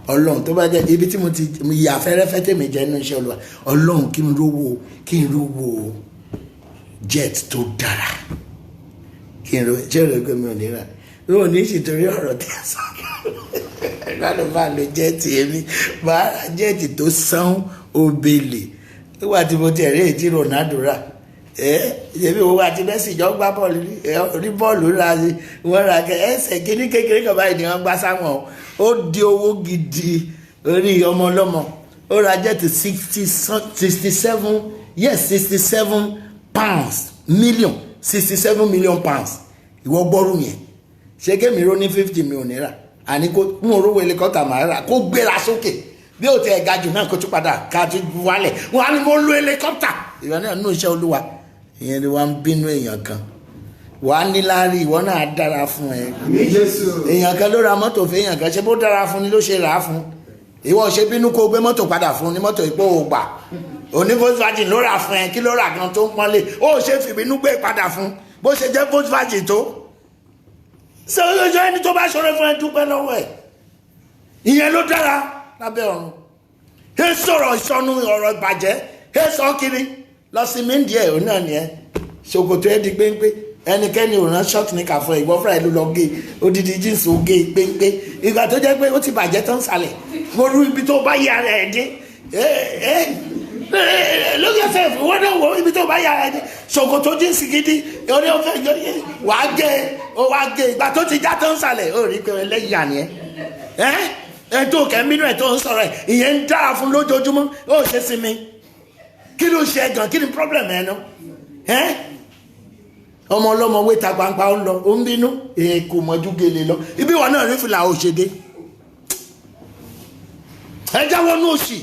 ọlọ́run tó bá jẹ́ ibi tí mo ti yà fẹ́rẹ́fẹ́ tèmi jẹ́ inú iṣẹ́ olúwa ọlọ́run kí n rówó jet tó dára kí n rówó jẹ́ ìrẹ́gbẹ́ mi ò ní rà ó ní ìṣètòrí ọ̀rọ̀ tí a sọ lọ́dọ̀ bá lo jẹ́ẹ̀tì èmi bá jẹ́ẹ̀tì tó sán obèlè nígbà tí mo ti ẹ̀rí èjì Ronaldo rà ṣebí owó àti Messi jọ gbá bọ́ọ̀lù rí bọ́ọ̀lù rà sí wọ́n ra ẹsẹ̀ kíní kékeré kan báyìí ni wọ́n gbá sáwọn ó di owó gidi orí ọmọ ọlọ́mọ ó ra jẹ́ẹ̀tì 67 million pounds ìwọ gbọ́rù yẹn ṣé kémi ró ní 50 million naira àní kó mú orówó helicopter máa rà kó gbéra sókè bí o ti ẹ̀ ga jù náà kó tún padà ká tún wálẹ̀ wọn á ní mo lo helicopter ìwọ náà nínú iṣẹ́ olúwa ìyẹn ni wọ́n ń bínú èèyàn kan wà á ní láárí ìwọ náà dára fún ẹ èèyàn kan ló ra mọ́tò fún èèyàn kan ṣé bó dára fún ni ló ṣe rà á fún ìwọ ṣe bínú kó gbé mọ́tò padà fún ní mọ́tò ìpò ògbà òní Volkswagen ló rà fún ẹ kí ló rà gan tó ń pọ́nlé ó ṣe fìbínú gbé padà fún bó ṣe jẹ́ Volkswagen tó ṣe olóṣèlú ẹni tó bá ṣọrẹ fún ẹ dúpẹ́ lọ́wọ́ ẹ̀ ìyẹn ló dára lábẹ́ ọ̀run ẹ sọ̀rọ̀ ìsọnù ọ̀rọ̀ ìbàjẹ́ ẹ sọ kiri lọ sí mídìí ẹ̀ òun náà nìyẹn ṣòkòtò ẹ di péńpé ẹnikẹ́ni ò rán ṣọ́ọ̀tì ní kàfọ́ ìwọ fúnra ẹ ló lọ gé odidi jíǹsì ó gé péńpé ìgbà tó jẹ́ pé ó ti bàjẹ́ tó ń sàlẹ̀ mo rú ibi tó bá yẹ ara ẹ̀ dé lókè ẹsẹ̀ ìwọ náà wọ ibi tó bá yẹ ara ẹ̀ dé ṣòkòtò jíǹsì gidi orí ọ̀fẹ́ wàá gé ìgbà tó ti já tó ń sàlẹ̀ ó rí pé ẹlẹ́yà nìyẹn ẹ tó kẹ́mínú ẹ̀ tó ń sọ̀rọ̀ ẹ̀ ìyẹn ń dára fún lójoojúmọ́ ó ṣe sinmi kí ló ṣe gan kí ni problem ẹ̀ náà ọmọ ọlọ́mọ wéta gbangba ó ń lọ ó ń bínú kò mọ̀jú gèlè lọ ibi wọn náà rí fìlà òṣèdè ẹ jáwọ́ ní òṣì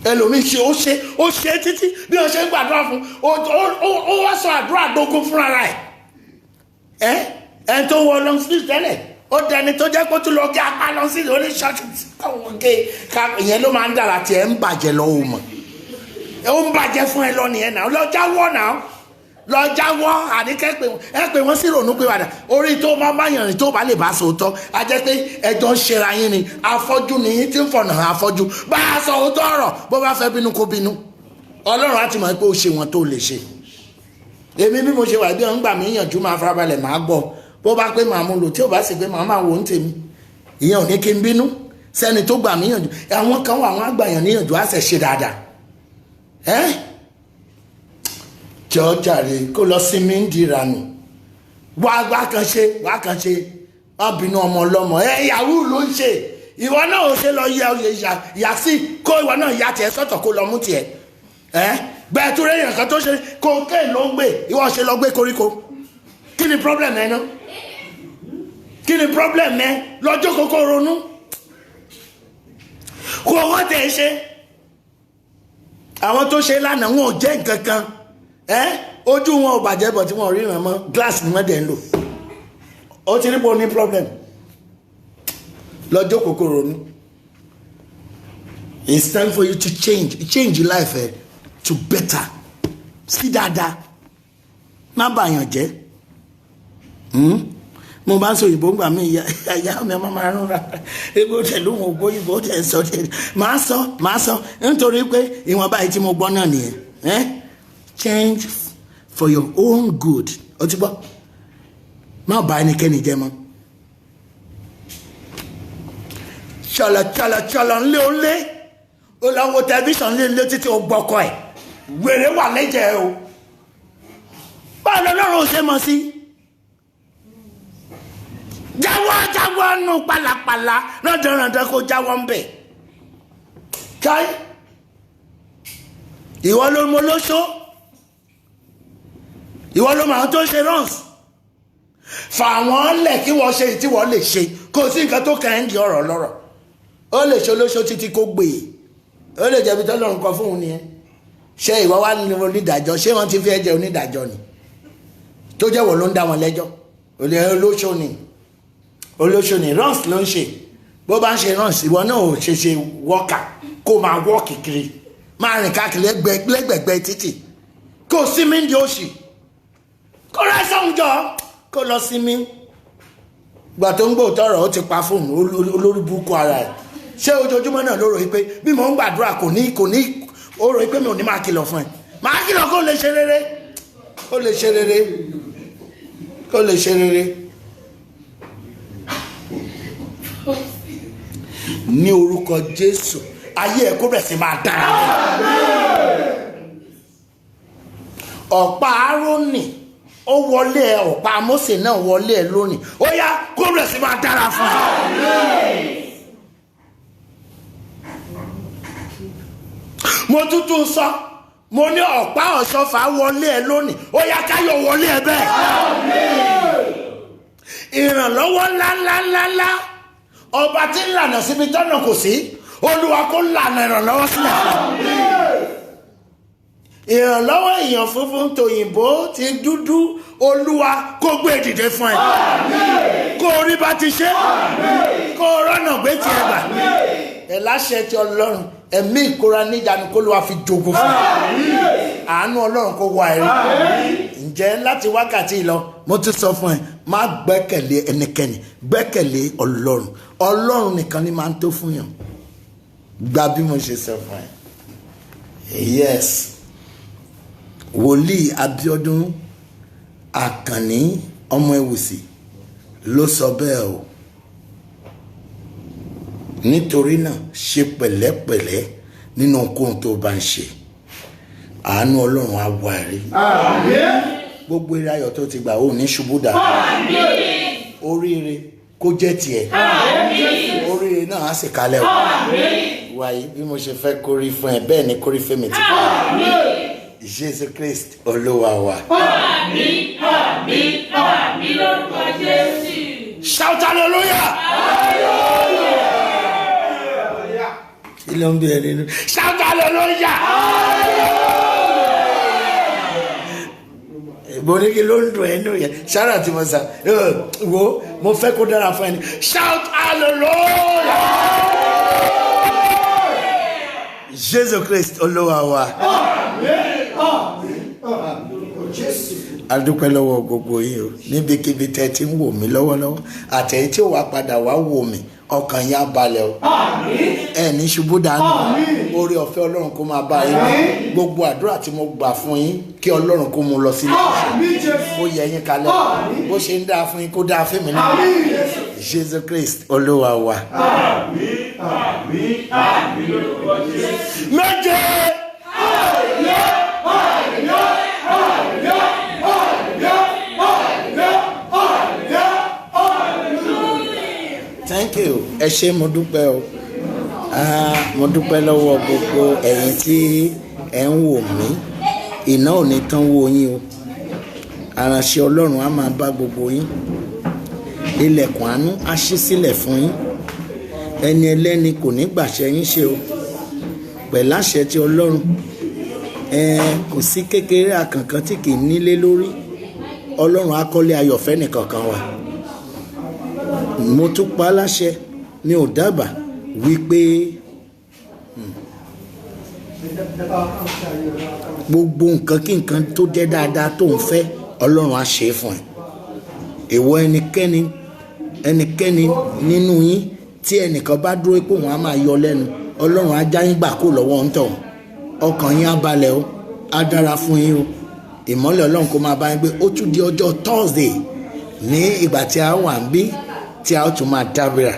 ẹlòmíì ṣe ó ṣe títí bí wọ́n ṣe ń gbàdúrà fún ó wá sọ àdúrà dógún fúnra rẹ̀ ẹ tó wọ long sleeve tẹ́lẹ̀ ó dẹni tó jẹ́ kó tún lọ gé apá lọ sí orí ṣọ́ọ̀ṣì káwọn gé ìyẹn ló máa ń dára tí ẹ ń bàjẹ́ lọ́wọ́ mọ̀ ó ń bàjẹ́ fún ẹ lọ nìyẹn náà lọ jáwọ́ àníkẹ́ pé ẹ pé wọ́n sì rònú pé wàdà orí tó máa bá yàn ní tó bá lè bá sòótọ́ a jẹ́ pé ẹjọ́ ń ṣera yín ni afọ́jú ni yín tí ń fọ̀nà afọ́jú bá a sọ òótọ́ ọ̀rọ̀ bó bá fẹ́ bínú kó bínú ọlọ́run á ti mọ̀ pé ó ṣe wọn tó lè ṣe. Èmi bí mo ṣe wà bí wọ́n ń gbà mí yànjú máa farabalẹ̀ máa gbọ́ bó bá pé màá mú lò tí ò bá sì pé màá máa wò ń tèmi. Ìyẹn ò ní kí n bínú sẹ́ni tó gbà mí yànjú. Àwọn kan wà wọ́n àgbàyàn níyànjú á sì ṣe dáadáa. Jọ jàre kó lọ sí mi ń dìranù wá kan ṣe má bínú ọmọ ọlọ́mọ yahoo ló ń ṣe. Ìwọ náà ò ṣe lọ yà sí kó ìwọ náà yà tiẹ̀ sọ́tọ̀ kó lọ mú tiẹ̀. Bẹ́ẹ̀ tó rẹ̀ yàn kan tó ṣe cocaine ló ń gbé ìwọ ṣe lọ gbé koríko. Kí ni problem ẹ náà? Kí ni problem ẹ lọ́jọ́ kókó ronú? Kó owó tẹ̀ ṣe. Àwọn tó ṣe lánàá wọn ò jẹ́ nǹkan kan. Ojú wọn ò bàjẹ́ bọ̀ tí wọ́n ríran mọ́ glass ni wọ́n dẹ̀ ń lò. Ó ti rí bó ní problem. Lọ́jọ́ kókó ronú. It's time for you to change your life to better. Sí dáadáa. Má bàyàn jẹ́. Mo bá ń sọ òyìnbó gbà mí ìyá mi ọmọ máa ń ra egbò tẹ̀lú wọn ògbó òyìnbó tẹ̀ sọ tẹ̀ máa sọ nítorí pé ìwọ̀nba yìí tí mo gbọ́ náà nìyẹn. Change for your own good. Ó ti gbọ́ má bá ẹnikẹ́ni jẹ́ mọ́. Ṣọlọ ńlé ó lé ó lọ wo tẹlifíṣàn lé títí ó gbọ́kọ ẹ̀ wèrè wà lẹ́jẹ̀ o. Báwo lọ́rùn ó ṣe mọ̀ sí? Jáwọ́ nù pàlàpàlà rọ̀dọ̀rọ̀dọ̀ kó jáwọ́ ń bẹ̀. Káì ìwọ ló mọ lóṣó ìwọ ló mọ àwọn tó ṣe runs fà wọ́n lẹ̀ kí wọ́n ṣe tí wọ́n lè ṣe kò sí nǹkan tó kàn ń di ọ̀rọ̀ lọ́rọ̀. Ó lè ṣe olóṣó títí kó gbé ó lè jẹ̀bi tọ́lọ́run kan fún un nìyẹn. Ṣé ìwọ wá ní onídàájọ́ ṣé wọ́n ti fi ẹ̀jẹ̀ onídàájọ́ ni tó jẹ́ wọ́n ló ń dá wọn lẹ́jọ́ olóṣó ni runs ló ń ṣe. Bó bá ń ṣe runs ìwọ náà ò ṣe wọ́ọ̀kà kó máa wọ́ọ̀kì kiri máa rìn káàkiri lẹ́gbẹ̀gbẹ̀ títì kó sinmi ń di òṣì kó rẹ́ sọ́njọ́ kó lọ sinmi. Gbà tó ń gbò tọrọ ó ti pa fóònù olórí burúkú ara ẹ̀. Ṣé ojoojúmọ́ náà ló rò pé bí mò ń gbàdúrà kò ní ó rò pé mi ò ní máa kìlọ̀ fún ẹ. Máa kìlọ̀ kó lè ṣe rere. Ní orúkọ Jésù ayé ẹ kó bẹ̀ sí máa dára. Ọ̀pá Árónì ó wọlé ẹ ọ̀pá Mósè náà wọlé ẹ lónìí ó yá kó bẹ̀ sí máa dára fún ẹ. Mo tuntun sọ mo ní ọ̀pá Ọ̀ṣọ́fà wọlé ẹ lónìí ó yá káyọ̀ wọlé ẹ bẹ́ẹ̀. Ìrànlọ́wọ́ ńláńláńlá ọba tí ń lànà síbi tọ́nà kò sí Olúwa kó lànà ìrànlọ́wọ́ sílẹ̀ fún un. Ìrànlọ́wọ́ èèyàn funfun tòyìnbó ti dúdú Olúwa kó gbé dìde fún ẹ. Kó orí bá ti ṣe kó rọ́nà gbé tiẹ̀ gbà. Ẹ láṣẹ ti Ọlọ́run ẹ̀mí ìkóra níjànú kó Olúwa fi jogun fún ẹ. Àánú Ọlọ́run kó wá ẹ rí. Ǹjẹ́ láti wákàtí lọ mo ti sọ fún ẹ má gbẹ́kẹ̀lé ẹnikẹ́ni gbẹ́kẹ̀lé Ọlọ́run. Ọlọ́run nìkan ni máa ń tó fún yàn. Gba bí mo ṣe sọ fún ẹ. Yes. Wòlíì Abíọ́dún Àkànní ọmọ Ewùsì ló sọ bẹ́ẹ̀ o. Nítorí náà ṣe pẹ̀lẹ́pẹ̀lẹ́ nínú ohun tó bá ń ṣe. Àánú Ọlọ́run á wá ẹ rí. Gbogbo eré ayọ̀ tó ti gbà ó ní ṣubú dà. Oríire kó jẹ́ tiẹ̀. Oríire náà á sì kalẹ̀ o. Wàyí bí mo ṣe fẹ́ kórí fún ẹ bẹ́ẹ̀ ni kórí fún mi ti kọ́. Jésù Kristi Olúwa wa. Àmín lórúkọ Jésù. Shout hallelujah. Kí ló ń bí ẹ nínú? Shout hallelujah. Borí kí ló ń dùn ẹnu yẹn? Ṣára tí mo sà wo mo fẹ́ kó dára fún ẹni. Shout hallelujah. Jésù Kristi Olúwa wa. Adúpẹ́ lọ́wọ́ gbogbo yìí o níbikíbi tẹ́ ti ń wò mí lọ́wọ́lọ́wọ́ àtẹ̀yìn tí ó wá padà wá wò mí ọkàn yín á balẹ̀ o ẹ ní ṣubú dànù oore ọ̀fẹ́ ọlọ́run kó máa bá yín gbogbo àdúrà tí mo gbà fún yín kí ọlọ́run kó mú lọ sílẹ̀ kó yẹ yín kalẹ̀ bó ṣe ń dáa fún yín kó dáa fún mi náà Jésù Christ olúwa wa. méje. Thank you. Ẹ ṣé mo dúpẹ́ o. Mo dúpẹ́ lọ́wọ́ gbogbo ẹ̀yin tí ẹ ń wò mí. Iná ò ní tán wò yín o. Àránṣẹ́ Ọlọ́run á máa bá gbogbo yín. Ilẹ̀kùn àánú á ṣí sílẹ̀ fún yín. Ẹni ẹlẹ́ni kò ní gbàṣẹ yín ṣe o. Pẹ̀lú àṣẹ tí Ọlọ́run. Kò sí kékeré àkànkàn tí kì í nílé lórí. Ọlọ́run á kọ́lé ayọ̀ fẹ́ nìkankan wa. Mo tún pa láṣẹ mi ò dábàá wípé gbogbo nǹkan kí nǹkan tó jẹ́ dáadáa tó ń fẹ́ Ọlọ́run á ṣe é fún ẹ. Èwo ẹnikẹ́ni nínú yín tí ẹnìkan bá dúró pé òun á máa yọ lẹ́nu Ọlọ́run á já yín gbà kó lọ́wọ́ ń tọ̀ ọkàn yín á balẹ̀ o á dára fún yín o ìmọ́lẹ̀ Ọlọ́run kó máa bá yín gbé ó tún di ọjọ́ Thursday ní ìgbà tí a wà ń bí tí a ó tún máa dábìrà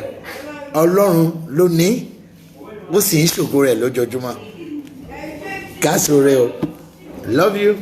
Ọlọ́run ló ní ó sì ń ṣògo rẹ̀ lójoojúmọ́ káàsì rẹ o love you.